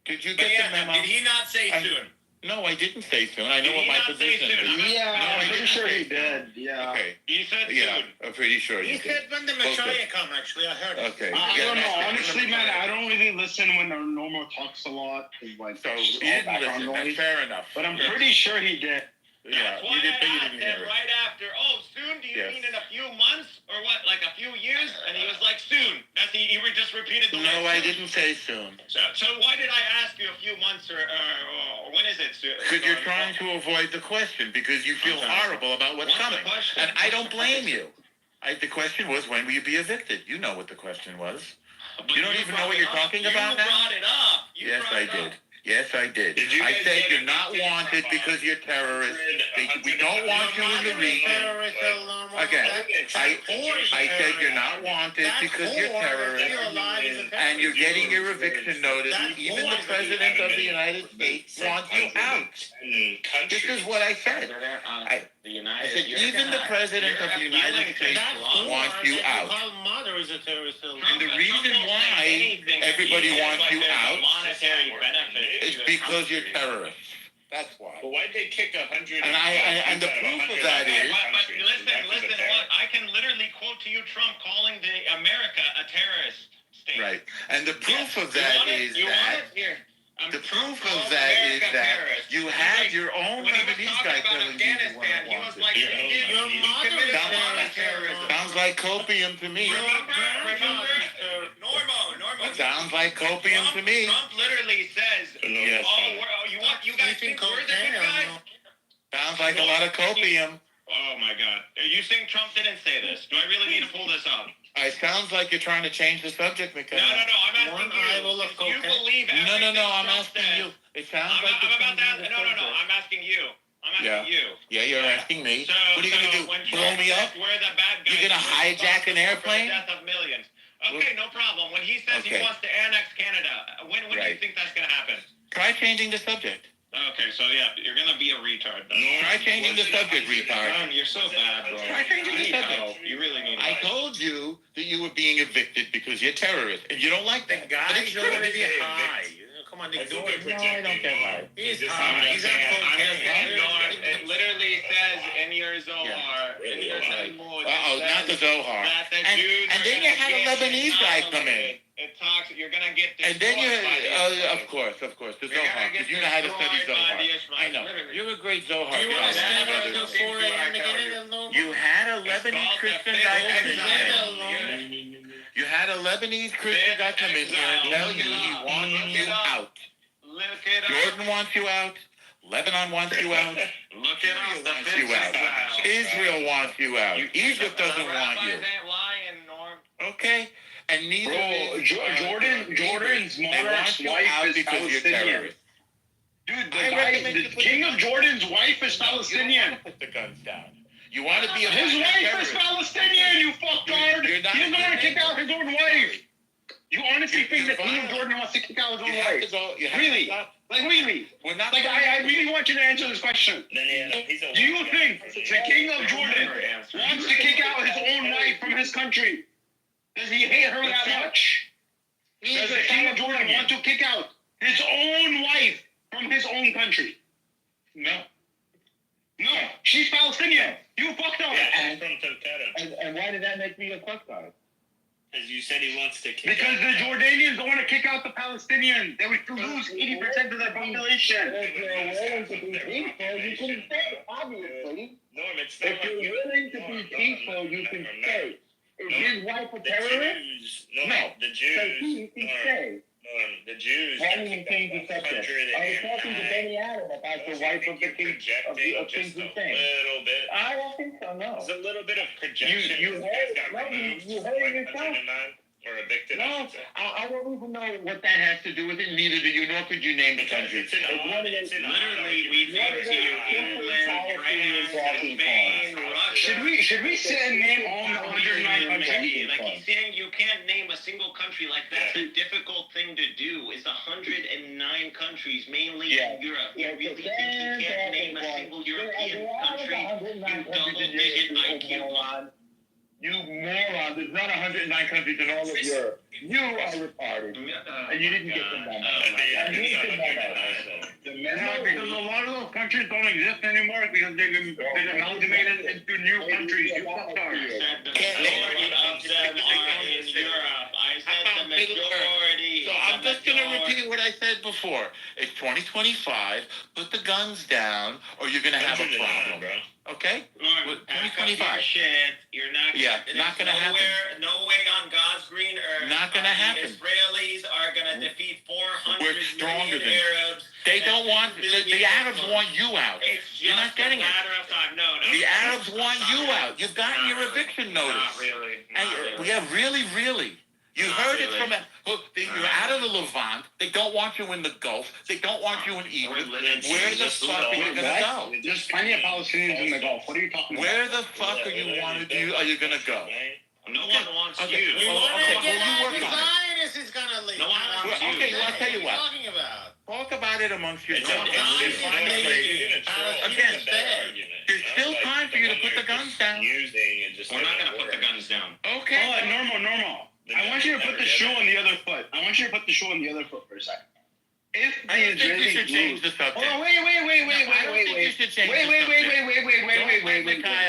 Did you But get yeah, the memo? did he not say I- soon? No, I didn't say soon. I know Did what he my not say position soon? is. Yeah, No, I I'm pretty didn't sure say he soon. did. Yeah. Okay. He said Yeah, soon. I'm pretty sure He you said did. when the Messiah come, actually, I heard it. Okay. I Yeah, don't know. that's- Honestly, man, I don't really listen when Normal talks a lot. 'Cause, like, So it's you all didn't background listen. That's noise. fair enough. But I'm pretty sure he did. Yeah, That's why you didn't I think you asked didn't him hear it. right after. Oh, soon? Do you Yes. mean in a few months or what? Like a few years? And he was like, soon. That's he just repeated the No, word I soon. didn't say soon. So why did I ask you a few months or when is it? Soon? Because you're trying to avoid the question because you feel Okay. horrible about what's What's the coming. question? And I don't blame you. The question was, when will you be evicted? You know what the question was. But You don't even know what you're talking about now? You brought it up. Yes, I did. Yes, I did. Did you I guys said get you're it? not wanted because you're terrorists. We don't want you in the region. Again, I said you're not wanted because you're terrorists. And you're getting your eviction notice. Even the President of the United States wants you out. This is what I said. I said even the President of the United States wants you out. Mother is a terrorist. And the reason why everybody wants you out monetary benefit is because you're terrorists. That's why. But why'd they kick 100? And the proof of that is. But listen, what I can literally quote to you Trump calling the America a terrorist state. Right. And the proof of that is you that. want it? Here. The proof Trump of calls that is America that terrorist. you He's had like, your own when he was Lebanese talking guy about telling you you Afghanistan, weren't he was wanted. like, Yeah. Your he mother committed is a lot of terrorist. terrorism. Sounds like copium to me. Remember? Normo. Sounds like copium to me. Trump literally says, Yes. you guys think we're the good guys? Sounds like a lot of copium. Oh my God. You think Trump didn't say this? Do I really need to pull this up? It sounds like you're trying to change the subject, No, Mikhail. I'm asking One you. eyeball of If you cocaine. believe everything No, I'm Trump asking said, you. It sounds I'm like you're about changing that. the No. subject. I'm asking you. I'm asking Yeah. you. Yeah, you're asking me. So, What are you gonna do? when Blow Trump me says up? We're the bad guys. You're gonna we're hijack an responsible airplane? For the death of millions. Okay, no problem. When he says he Okay. wants to annex Canada, when do you Right. think that's gonna happen? Try changing the subject. Okay, so yeah, you're gonna be a retard. Then. Try changing the subject, retard. John, you're so bad, bro. Try changing the I need subject. help. You really need I help. told you that you were being evicted because you're terrorists, and you don't like The that. But it's guy's true. already high. Come on, I the think door. they're No, I don't get protecting high. He's just- high. He's on I'm just cocaine. ignoring. It literally says in your Zohar, Yeah. in your Right. Talmud, Uh-oh, it not the says Zohar. that the And- Jews and are then you gonna had a get Lebanese guy come in. annihilated. It talks. You're gonna get And then you, destroyed by the Israelis. of course, the You're gonna Zohar, get because you know how to study destroyed by Zohar. the Israelis. I know. Literally. You're a great Zohar. You guy. want to stand Yeah. up until 4 a.m. to get it alone? You had a It's Lebanese called Christian the guy fifth come in exile. here. You had a Lebanese Christian guy come in here and tell you he wants you out. Look it up. Jordan wants you out. Lebanon wants you out. Look it up. Israel The wants fifth you out. exile. Israel wants you out. Egypt doesn't The want rabbis you. ain't lying, Norm. Okay? And neither Bro, is, Jordan's they monarch's want you wife out is because you're Palestinian. terrorists. Dude, I recommend you the put king the of guns Jordan's wife is No, you don't Palestinian. want to put the guns down. You want to be a His violent wife is terrorist. Palestinian, you fucktard! You're not- He doesn't want to kick out his own wife! You honestly think the king of violent. Jordan wants to kick out his You own have to wife? go. You have Really? to stop. Like, really? We're not. Like, I really want you to answer this question. Then he's a Do you think the king of Jordan wants to kick out his own wife from his country? Does he hate her that much? Does the king of Jordan want to kick out his own wife from his own country? No. No, she's Palestinian. You fucked up. Yeah, I'm from Calcutta. And why did that make me a fuck guy? Because you said he wants to kick Because out the Jordanians don't want to kick out the Palestinians. They would lose 80% of their population. If you're willing to be peaceful, you can stay, obviously. Norm, it's not If like you're you. willing to be peaceful, you can stay. Is his wife a The terrorist? Jews, No. the So Jews, he can stay. the Jews. Why didn't you change the subject? Country they I was can't talking to hide. Benny Adam about the wife of the king of King Just a Hussein. little bit. I don't think so, no. There's a little bit of projection. You This heard- guy got no, you- removed, you heard it like, yourself. 109, or evicted, I No, should say. I don't even know what that has to do with it. Neither do you, nor could you name the country. It's an odd, it's an odd Literally, we think argument. to England, France, Spain, Russia. Should we sit and name all the 109 countries? Like he's saying, you can't name a single country. Like that's a difficult thing to do. It's 109 countries, mainly Yeah. in Europe. Yeah, You really but think you then can't that's name a why- single Yeah, European out of country? 109 You countries in double-digit Europe, IQ. you moron. You moron. There's not 109 countries in all of Europe. You are retarded. And you didn't get them done. And you didn't get them done. No, because a lot of those countries don't exist anymore because they've been amalgamated into new countries. You fucktards. Said the majority of them are in Europe. I said the majority. So I'm just going to repeat what I said before. It's 2025. Put the guns down, or you're going to have a 109, problem. bro. Okay? Norm, pack up your 2025. shit. You're not. Yeah, there's not gonna happen. No way on God's green earth. Not gonna the happen. Israelis are gonna defeat 400 We're stronger million than- Arabs. They and don't want 10 the billion Arabs Muslims. want you out. It's You're just not getting a it. matter of time. No. The Arabs want Not you really. out. You've gotten Not your really. eviction notice. Not really. And Not really. yeah, really. You Not heard it really. from a. Look, you're out of the Levant. They don't want you in the Gulf. They don't want you in Egypt. Where the fuck are you gonna go? There's plenty of Palestinians in the Gulf. What are you talking about? Where the fuck are you gonna go? No one wants Okay. you. You wanna Get well, you out work the on it. Zionist is gonna leave. No one wants Well, okay, well, I'll tell you What what. are you talking about? Talk about it amongst yourselves. It's Find a place. Again, there's still time for you to put the guns down. We're not gonna put the guns down. Okay. Oh, normal. I want you to put the shoe on the other foot. I want you to put the shoe on the other foot for a second. If the I don't think you Israelis should change lose. the subject. Oh, wait. I don't think you should change the subject.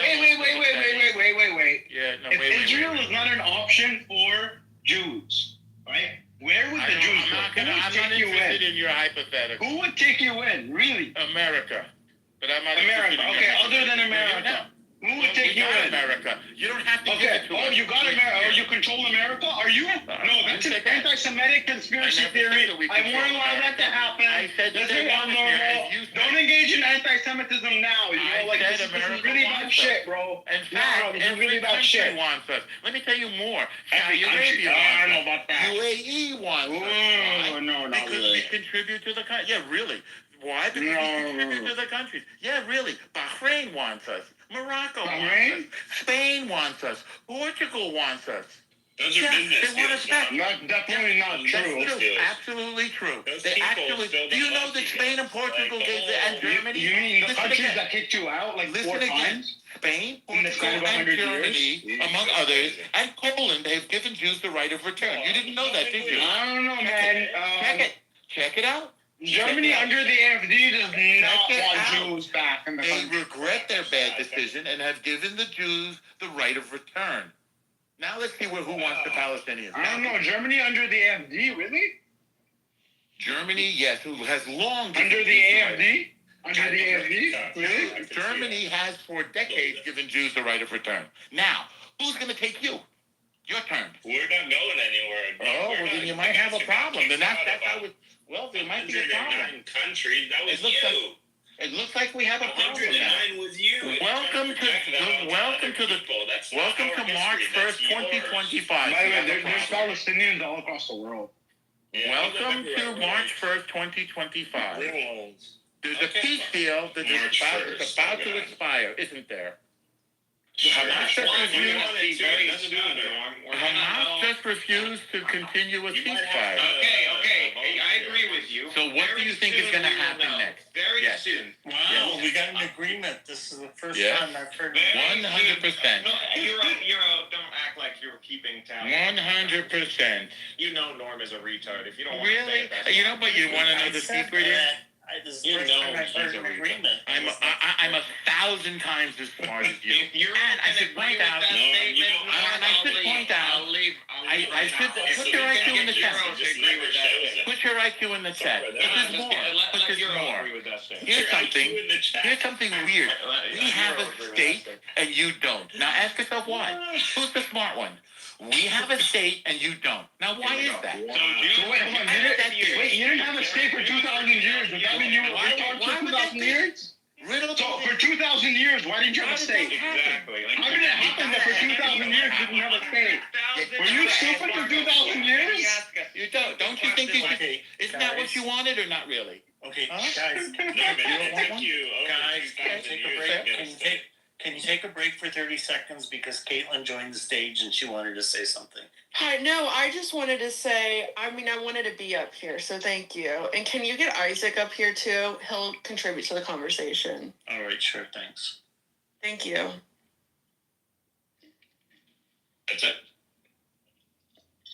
Yeah, no, If Israel is not an option for Jews, right? Where would the Jews go? I'm not interested in your hypothetical. Who would take you in? Really? America. But I'm not America. interested in your Okay, hypothetical. other than America. Who would take We you got in? America. You don't have to give Okay. it to Oh, us. you got America. Oh, you control America? Are you? No, that's an anti-Semitic conspiracy I never theory. said that we I won't control allow that to happen. I said that Listen, they I'm want us here, normal. and you said- Don't engage in anti-Semitism now. You know, I like said this is America really bad wants shit, us. bro. In No, fact, this is every really bad country shit. wants us. Let me tell you more. Every Saudi country. Arabia I don't know wants us. about that. UAE wants us. Oh, Why? no, not Because really. we contribute to the country. Yeah, really. Why? Because No. to other countries. Yeah, really. Bahrain wants us. Morocco Bahrain? wants us. Spain wants us. Portugal wants us. Those are Yeah, business they want deals. us back. Not definitely not That's true. true. deals. Absolutely true. Those They people actually. still Do you don't know love that you Spain and guys. Portugal Like, gave and Germany? You mean the Listen countries again. that kicked you out like Listen 4 again. times? Spain, In the Portugal, span of and 100 Germany, years? among That's others, crazy. and Poland have given Jews the right of return. You didn't know that, did you? I don't know, man. Check it. Check it out. Germany under the AFD does not it want out. Jews back in the They country. regret their bad decision and have given the Jews the right of return. Now let's see who wants the Palestinians. I don't know. Germany under the AFD, really? Germany, yes, who has long given Under the Jews right. AFD? Under the AFD? Really? Germany has for decades given Jews the right of return. Now, who's going to take you? Your turn. We're not going anywhere. Oh, well, then you might have a problem. Then that's how it. Well, there might be a problem. 109 countries. That was It looks you. It looks like we have a problem now. 109 was you. Welcome to March 1st, 2025. By the way, We have a there's problem. Palestinians all across the world. Welcome to March 1st, 2025. There's a peace deal that is March it's 1st, about to okay. expire, isn't there? Hamas just refused to continue a ceasefire. Okay, I agree with you. So what do you think is going to happen next? Very Yes. soon. Wow, we got an agreement. This is the first Yeah. time I've heard. 100%. No, you're don't act like you're keeping tabs. 100%. You know Norm is a retard. If you don't want to say Really? it, that's You fine. know, but you want to know the secret is? This is the You first know time I've he's heard a an retard. agreement. I'm 1,000 times as smart as you. If you're And I gonna should agree point with out, that No, you statement, don't. Norm, And I I'll should leave. point out, I'll leave. I should right now. put So your you IQ can in the get chat. Euro to agree with that. Put your IQ in the chat. But there's more. But Let there's Euro more. agree with that statement. Here's something. In the chat. Here's something weird. Let We have Euro a agree with that state statement. and you don't. Now ask yourself why. Who's the smart one? We have a state and you don't. Now why is that? So Wait, hold on. You didn't have a state for 2,000 years. Does that mean you were retard Why for would 2,000 they- years? Riddle So for 2,000 years, why didn't you have a How did state? that happen? Exactly. Like, How did it happen that for 2,000 years you didn't have a state? Were you stupid for 2,000 years? You don't you think you should? Okay, Isn't that what you wanted or not really? Okay, Huh? guys, No, man, it took you over guys, can you 2,000 take a years break? to get Can a you state. can you take a break for 30 seconds because Caitlin joined the stage and she wanted to say something. Hi, no, I just wanted to say, I wanted to be up here, so thank you. And can you get Isaac up here too? He'll contribute to the conversation. All right, sure, thanks. Thank you. That's it.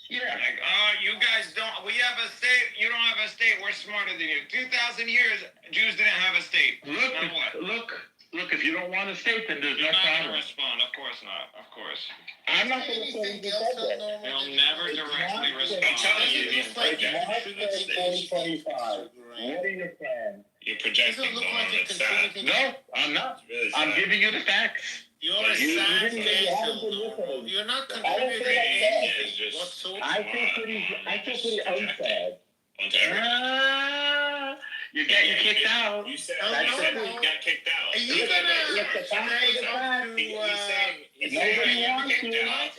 Yeah, like, you guys don't. We have a state. You don't have a state. We're smarter than you. 2,000 years, Jews didn't have a state. Now what? Look. If you don't want a state, then there's You're no not gonna problem. respond. Of course not. Of course. I'm not going to say anything else. They'll never directly I'm respond. telling you, these projections. What are your plans? You're projecting on it's sad. No, I'm not. It's really I'm sad. giving you the facts. You're But a you sad didn't- you angel. You're not contributing It's just whatsoever. I feel pretty unfair. Onto everything. You're getting kicked out. You said Oh, I no, said no. you got kicked out. Are you gonna He's say saying I got kicked out.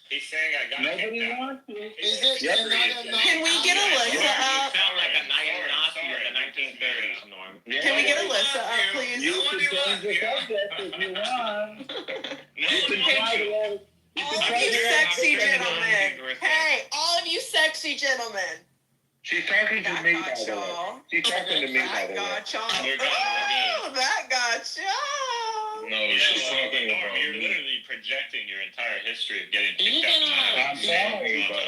He's saying I got kicked out. Is it Can we get Alyssa You up? sound like a Nazi of the 1930s, Norm. Can we get Alyssa up, please? You can change the subject if you want. All of you sexy gentlemen. Hey, all of you sexy gentlemen. She's talking to That me, by got the way. y'all. She's talking to me, by That the way. got y'all. We're good, Oh, that got y'all. No, she's talking about you're literally projecting your entire history of getting You kicked out. gonna- I'm sorry, Okay, but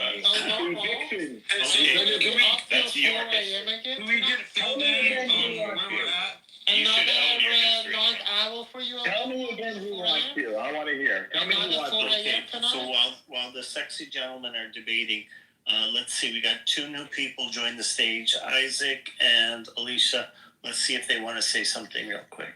that's your history. Can we get filled in on where we're at? You should own your history. Tell me again who wants you. I want to hear. Tell me who wants you. Okay, so while the sexy gentlemen are debating, let's see, we got two new people join the stage, Isaac and Alicia. Let's see if they want to say something real quick.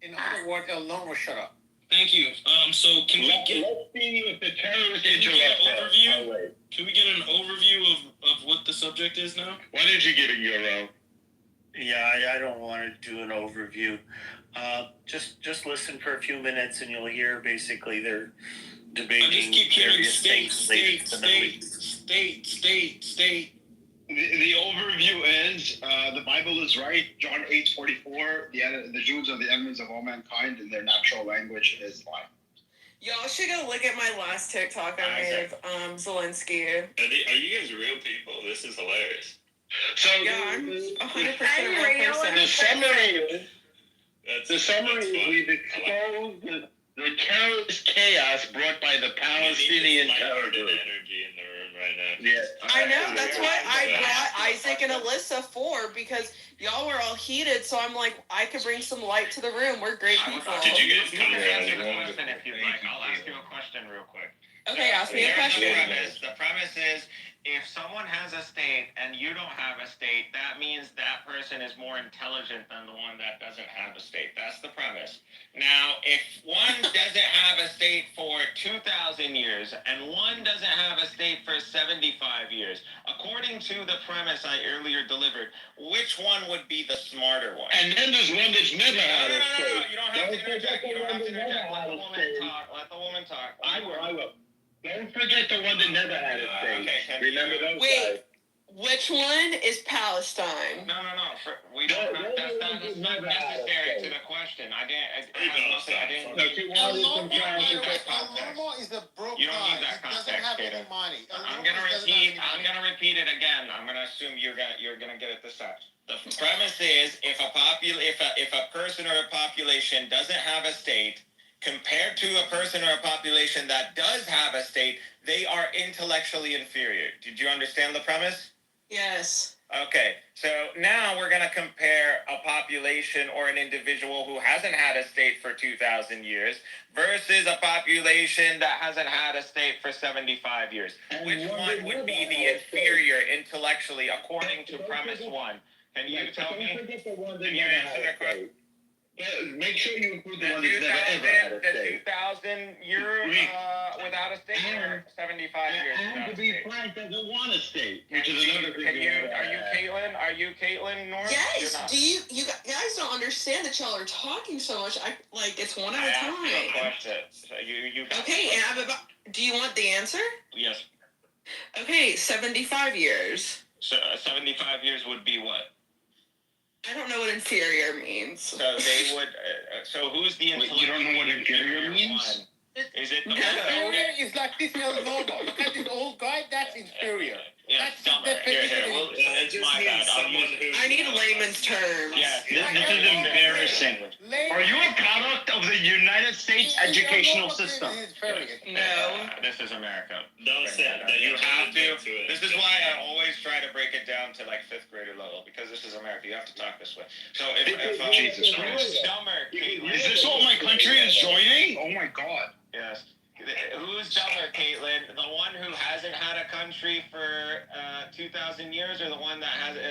In other words, Elnor will shut up. Thank you. So can we get Let's see if the terrorist Can you get an interrupt us. overview? Oh, wait. can we get an overview of what the subject is now? Why did you get a euro? Yeah, I don't want to do an overview. Just listen for a few minutes and you'll hear basically they're debating I just keep hearing various state, things related state, to the Middle state, East. state, state, state. The overview is the Bible is right. John 8:44. The Jews are the enemies of all mankind, and their natural language is lying. Y'all should go look at my last TikTok I made of Zelensky. Are you guys real people? This is hilarious. So Yeah, I'm 100% I'm a real person. The summary is That's fun. we've exposed the terrorist chaos brought by the Palestinian terror group. Energy in the room right now. Yes. I know, that's what I brought Isaac and Alyssa for, because y'all were all heated, so I'm like, I could bring some light to the room. We're great people. Did you guys You come can answer the from? question if you'd like. I'll ask you a question real quick. Okay, ask me a question. The premise is, if someone has a state and you don't have a state, that means that person is more intelligent than the one that doesn't have a state. That's the premise. Now, if one doesn't have a state for 2,000 years and one doesn't have a state for 75 years, according to the premise I earlier delivered, which one would be the smarter one? And then there's one that's never had a No, state. you don't have to interject. You don't have to interject. Let the woman talk. Let the woman talk. I will. Don't forget the one that never had a state. Okay, Remember those Wait. guys? Which one is Palestine? No. We don't have, that's not necessary to the question. I didn't. No, she wanted some context. is a broke You don't need that context, Kato. I'm gonna repeat it again. I'm gonna assume you're gonna get it this time. The premise is, if a person or a population doesn't have a state, compared to a person or a population that does have a state, they are intellectually inferior. Did you understand the premise? Yes. Okay, so now we're going to compare a population or an individual who hasn't had a state for 2,000 years versus a population that hasn't had a state for 75 years. Which one would be the inferior intellectually according to premise one? Can you tell me? Can you answer that question? Make sure you include the one The that's never ever had a 2,000, state. 2,000 year without a state, or 75 years And without to a be state? frank, doesn't want a state, Can which is another thing. Are you Caitlin North? You're Yes. not. Do you guys don't understand that y'all are talking so much? It's one at I a asked you a time. question. So you got Okay, the and do you want the answer? yes. Okay, 75 years. So 75 years would be what? I don't know what inferior means. So they would. So who's the Wait, you don't know what inferior means? one? Is it the Inferior is like this old normal. Look at this old guy. That's inferior. Yeah, That's dumber. the Here. definition. Well, it's just my means bad. I'll someone use it. I need layman's terms. Yeah. This is embarrassing. Are you a product of the United States educational system? No. This is America. Don't say that. You have to. Get to it. This is why I always try to break it down to like fifth grader level, because this is America. You have to talk this way. So if Jesus who's Christ. dumber, Caitlin? Is this what my country is joining? Oh my God. Yes. Who's dumber, Caitlin? The one who hasn't had a country for 2,000 years, or the one that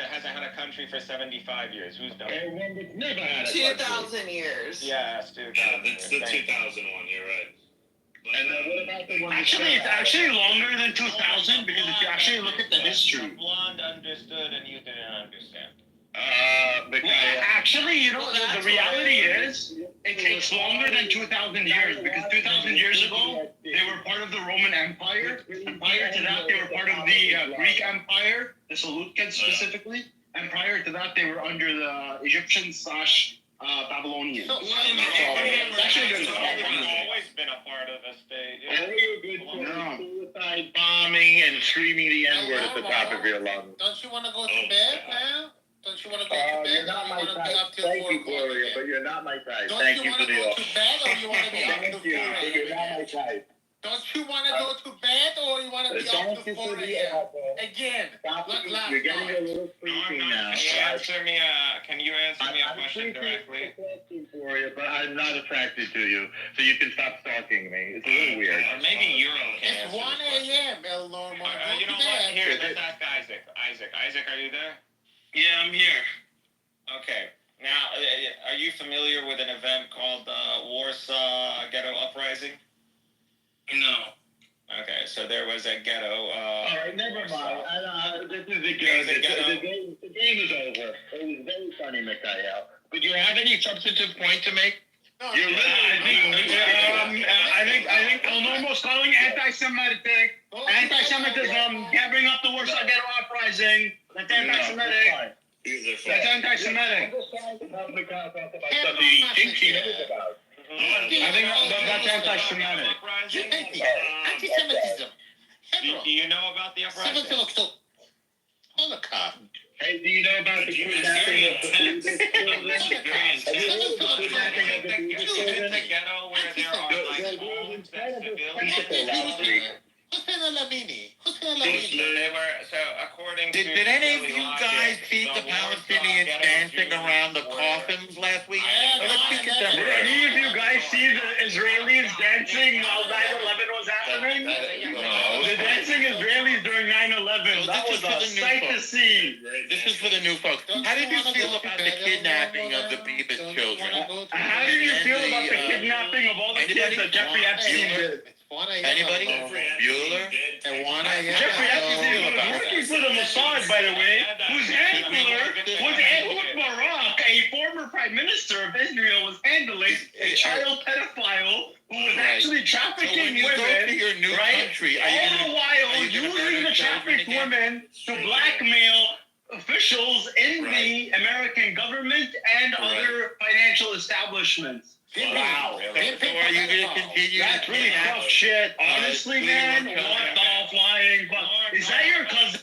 hasn't had a country for 75 years? Who's dumber? And one that's never had a country. 2,000 years. Yes, 2,000. Yeah, that's the years. 2000 one. You're right. But, And then what about the one that's Actually, it's never had a actually state? longer than 2,000 because if you actually look at the The history. blonde understood and you didn't understand. Actually, you know, the reality is it takes longer than 2,000 years because 2,000 years ago they were part of the Roman Empire, and prior to that they were part of the Greek Empire, the Seleucids specifically, and prior to that they were under the Egyptians / Babylonians. It's always been a part of the state. Only a good for No. suicide bombing and screaming the N-word at the top of your lungs. Don't you want to go Oh, to bed God. now? Don't you want to go to bed? You're not Or my you want to be type. up till Thank 4 you, o'clock Gloria, again? but you're not my type. Don't Thank you you want for to the go offer. to bed or you want to be up till Thank you, 4 but you're not a.m.? my type. Don't you want to go to bed or you want to be up Thank till you 4 for the a.m.? offer. Again, Stop look, it. laugh, You're getting a laugh. little No, I'm creepy not. now. Can you answer me a I'm question directly? appreciating the question for you, but I'm not attracted to you, so you can stop stalking me. It's a little weird. Or maybe you're okay. It's 1 a.m., El Normo. You Go know to what? bed. Here, let's ask Isaac. Isaac, are you there? Yeah, I'm here. Okay. Now, are you familiar with an event called the Warsaw Ghetto Uprising? No. Okay, so there was a ghetto. All right, never Warsaw. mind. This is the game. The game is over. It was very funny, Mikhail. But you have any substantive point to make? No, You're literally being I think Normal's calling anti-Semitic. Anti-Semitism. Can't bring up the Warsaw Ghetto Uprising. That's anti-Semitic. That's anti-Semitic. I think that's anti-Semitic. Anti-Semitism. Do you know about the uprising? Holocaust. Hey, do you know about the kidnapping of the the ghetto where there are like homes that civilians. They were so according to. Did any of Israeli you logic, guys see the Warsaw Palestinians Ghetto dancing Jews around the were- coffins last week? Yeah, Let's be Did contemporary. any of you guys see the Israelis dancing while 9/11 was happening? No. The dancing Israelis during 9/11. So That this was is for a the new sight to folks. see. This is for the new folks. How did you feel about the kidnapping of the Beavis children? How did you feel about the kidnapping of all the kids that Jeffrey Epstein did? Anybody? Bueller? Jeffrey Epstein was working for the Mossad, by the way, whose handler was Ehud Barak, a former prime minister of Israel, was handling a child pedophile who was actually So when trafficking you go to women, your new right? country, are you All gonna- the while are you gonna using murder the children trafficked again? women to blackmail officials in the American government and other financial establishments. Wow. So are you going to continue That's to really kidnap? tough shit. Honestly, man, what the flying fuck? Is that your cousin?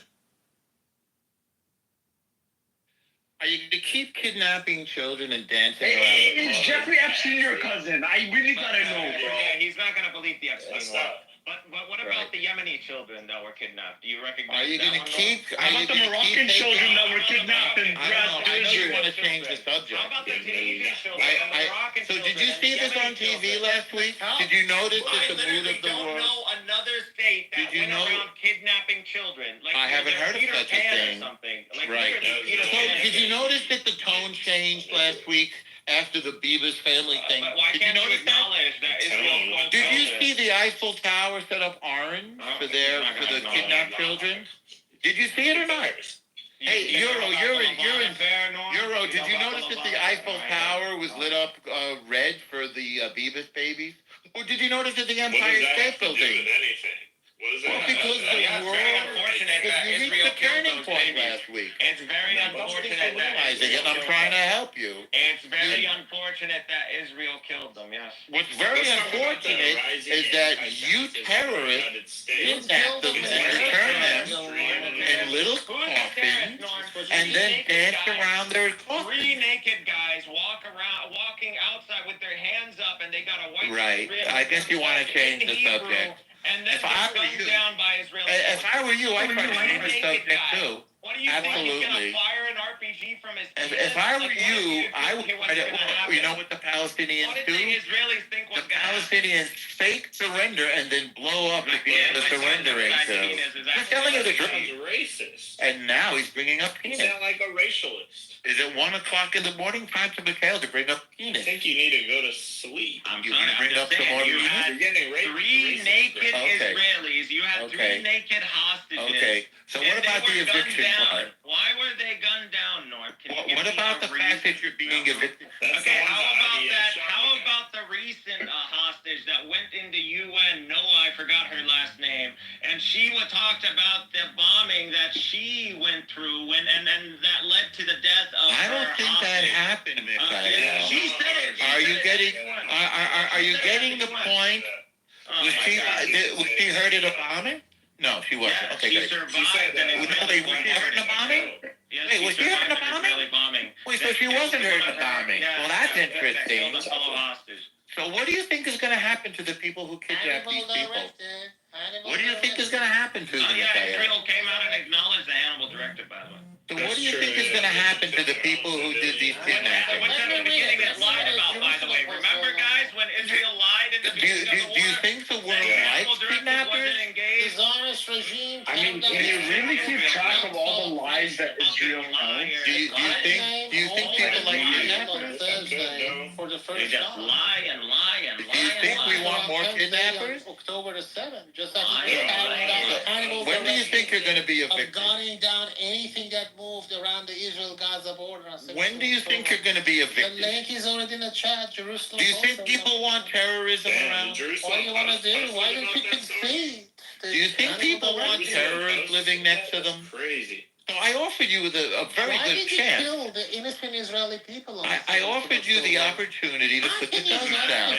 Are you going to keep kidnapping children and dancing around Hey, the is coffins? Jeffrey Epstein your cousin? I really gotta know, bro. Yeah, he's not gonna believe the Epstein That's one. not- But what about the Yemeni children that were kidnapped? Do you recognize? Are you that going to one, keep? Lord? Are How you about the gonna Moroccan keep children taking- that were kidnapped and I brought know to you Israel? want to change the subject. How about the Tunisian children and the Moroccan So children? did you and see the this on Yemeni TV children? last week? Did you notice that the mood literally of the don't world? know another state that Did you went know- around kidnapping children. Like I haven't they're heard of Peter such a Pan thing. Or something. Like Right. literally Peter So Pan. did you notice that the tone changed last week after the Beavis family thing? But why Did you can't you notice that? acknowledge that Israel? Did you see the Eiffel Tower set up orange for the kidnapped children? Did you see it or not? Hey, Euro, you're in Euro. Did you notice that the Eiffel Tower was lit up red for the Beavis babies? Or did you notice that the Empire State Building? Well, because the world, because you reached the turning point last week. It's very unfortunate that Realizing it, and I'm trying to help you. It's very unfortunate that Israel killed them. Yes. What's very unfortunate is that you terrorists kidnapped them and returned them in little coffins and then danced around their coffins. Three naked guys walking outside with their hands up, and they got a white Right. strip I guess you want to change the Hebrew, subject. And then If I were gunned you- down by Israeli. If I were you, I'd try to change the Naked subject guy. too. What do you think? He's Absolutely. gonna fire an RPG from his If I were Like, what do you, think I would what's try to, gonna happen? you know what the Palestinians What did do? the Israelis think The was gonna happen? Palestinians fake surrender and then blow up the people they're surrendering to. You're telling you the truth. Racist. And now he's bringing up You penis. sound like a racialist. Is it 1 o'clock in the morning? Time for Mikhail to bring up I penis. think you need to go to sleep. You want to bring up some more You penis? had You're getting raped. three naked Okay. Israelis. You had Okay. three naked hostages. Okay, so what and about they the were gunned eviction down. part? Why were they gunned down, Norm? Can you What, give what me about a the reason? fact that you're being evicted? Okay, how about that? How about the recent hostage that went into UN? Noah, I forgot her last name, and she talked about the bombing that she went through when and that led to the death of I don't her think that hostage. happened, Mikhail. She said it. She Are said you it. getting? Are you getting the point? Oh Was my she God. was she hurt in a bombing? No, she wasn't. Yeah, Okay, she good. survived an Was Israeli she hurt in a bombing? Yes, Wait, she was she hurt in a survived an bombing? Israeli bombing. Wait, so That she killed wasn't hurt in one a of her- bombing. yeah, Well, that's that killed interesting. a fellow hostage. So what do you think is going to happen to the people who kidnap these people? What do you think is going to happen to them, Yeah, Mikhail? Israel came out and acknowledged the Hannibal Directive, by the way. So what do you think is going to happen to the people who did these kidnappings? Which at the beginning it lied about, by the way. Remember, guys, when Israel lied in the Do you, beginning of the do you war? think the world The Hannibal likes Directive kidnappers? wasn't engaged. Zionist regime. I mean, can you really keep track of all the lies that Israel knows? Do you think people like kidnappers? Thursday for the They first just time. lie and lie and lie. Do you think we want more kidnappers? October the 7th, just like Lie we and carried out the When do you think you're going to be a of victim? gunning down anything that moved around the Israel-Gaza border. On When do you think you're going to be a The victim? link is already in the chat. Jerusalem. Do you think also. people want terrorism Damn, around? Jerusalem. What do you want to do? Why don't you About that story? concede? Do you think people want terrorists living next to them? Crazy. So I offered you a very Why good did you chance. kill the innocent Israeli people? On I offered you the opportunity to put the guns down.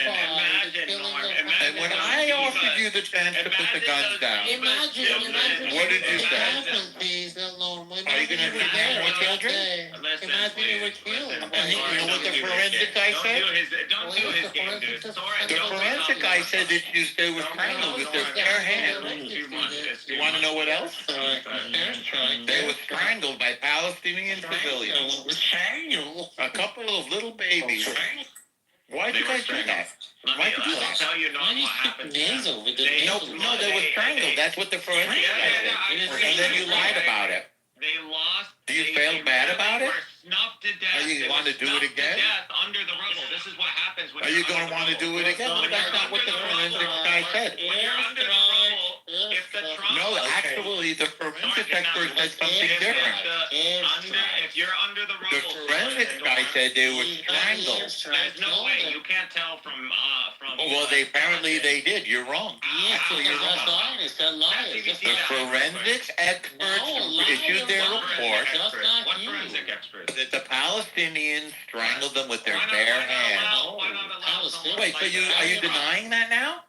And when I offered you the chance to put the guns down, Imagine. what did you say? Happened, please, Norma. Are you going to kidnap more children? Imagine you were killed. And you know what the forensic guy said? Don't do his game, dude. The forensic guy said that they were strangled with their bare hands. You want to know what else? They were strangled by Palestinian civilians. A couple of little babies. Why did you guys do that? Why did you do that? Tell you not what happened. No, they were strangled. That's what the forensic guy said. And then you lied about it. They lost. Do you feel bad about it? Snuffed to death. Are you want to do it again? Death under the rubble. This is what happens when Are you going to want to do it again? Well, that's not what the forensic guy said. When you're under the rubble, if the Trump No, actually, the forensic expert said something different. if you're under the The rubble, forensic guy said they were strangled. there's no way you can't tell from. Well, apparently they did. You're wrong. Actually, you're wrong. The forensics experts issued their report What forensic experts? that the Palestinians strangled them with their bare hands. Wait, so are you denying that now?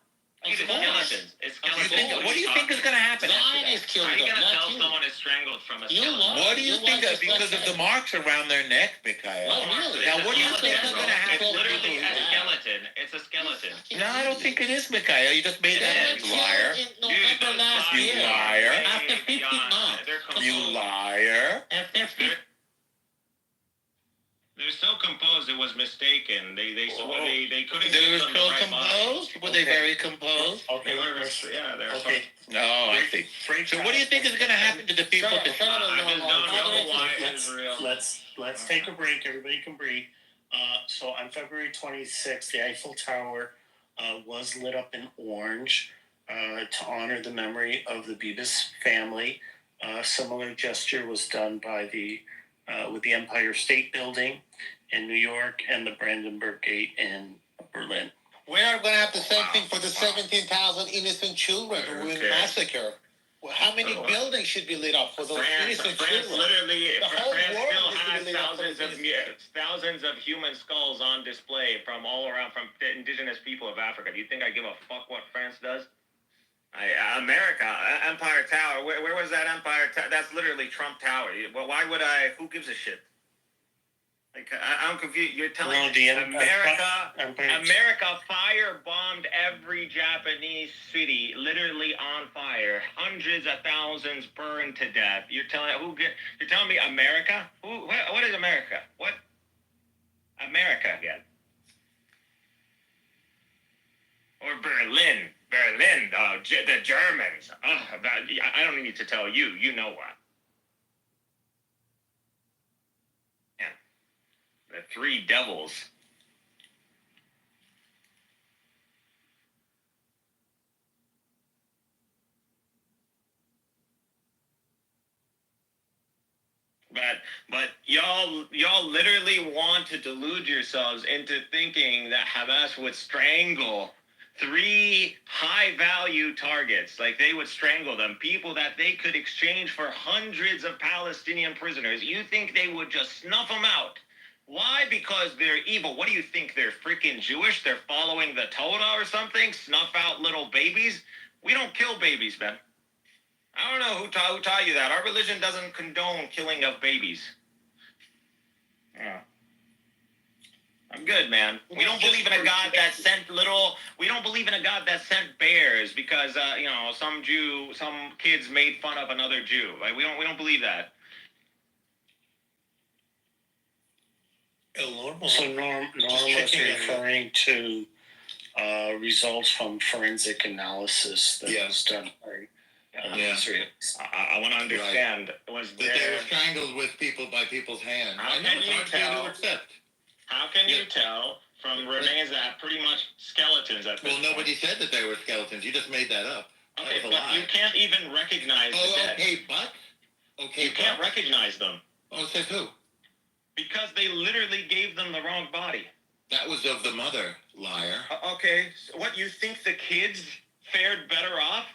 It's skeletons. It's skeletons. What do you think is going to happen after How that? are you going to tell someone is strangled from a skeleton? What do you think of because of the marks around their neck, Mikhail? Now, what do you think is going to happen? It's literally a skeleton. It's a skeleton. No, I don't think it is, Mikhail. You just made that up, you liar. November last You year. liar. After 15 months. You liar. After 15 They're so composed. It was mistaken. They couldn't. They were get them so the right composed? Were they very composed? They were. Yeah, they're. Okay. No, I see. So what do you think is going to happen to the people? I just don't know why Israel. Let's take a break. Everybody can breathe. So on February 26th, the Eiffel Tower was lit up in orange to honor the memory of the Bibas family. Similar gesture was done by with the Empire State Building in New York and the Brandenburg Gate in Berlin. We are going to have the same thing for the 17,000 innocent children who were massacred. Well, how many buildings should be lit up for those innocent France children? literally, The whole France world still is to has be lit up for thousands of human skulls on display from all around, from the indigenous people of Africa. Do you think I give a fuck what France does? America, Empire Tower. Where was that Empire Tower? That's literally Trump Tower. Well, why would I? Who gives a shit? Like, I'm confused. You're telling me America firebombed every Japanese city, literally on fire. Hundreds of thousands burned to death. You're telling me America? What is America? What? America again? Or Berlin? The Germans. I don't need to tell you. You know what? Yeah. The three devils. But y'all literally want to delude yourselves into thinking that Hamas would strangle 3 high-value targets, like they would strangle them, people that they could exchange for hundreds of Palestinian prisoners. You think they would just snuff them out? Why? Because they're evil. What do you think? They're freaking Jewish? They're following the Torah or something? Snuff out little babies? We don't kill babies, man. I don't know who taught you that. Our religion doesn't condone killing of babies. Yeah. I'm good, man. We don't believe in a God that sent we don't believe in a God that sent bears because some kids made fun of another Jew. Like we don't believe that. So Norm was referring to results from forensic analysis that was done by Yeah. I want to understand. Was That they there? were strangled with people by people's hands. How I know can it's you hard for you tell? to accept. How can you Yeah. tell from remains that pretty much skeletons at this Well, nobody said that they were skeletons. You just made that up. point? That Okay, was a but lie. you can't even recognize the Oh, dead. okay, but? Okay, You can't but? recognize them Oh, says who? because they literally gave them the wrong body. That was of the mother, liar. Okay, so what you think the kids fared better off?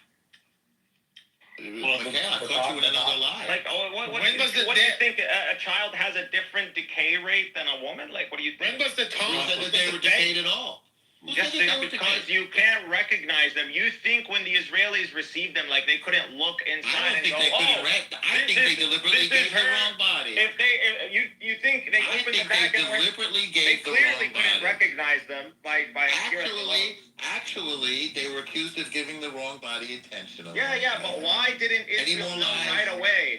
Well, I thought you would another lie. Like, what When do was the you, what do you death- think a child has a different decay rate than a woman? Like, what do you think? When was the Who Tom? said that they were decayed at all? Who Yes, said that they were because decayed? you can't recognize them. You think when the Israelis received them, like they couldn't look I inside don't and think go, they couldn't "Oh, I think they deliberately this is gave the her." wrong body. If they, you think they I opened the think they back and were, deliberately they gave the clearly wrong couldn't body. recognize them by appearance alone. Actually, they were accused of giving the wrong body intentionally. Yeah, but why didn't Any Israel more know lies? right away?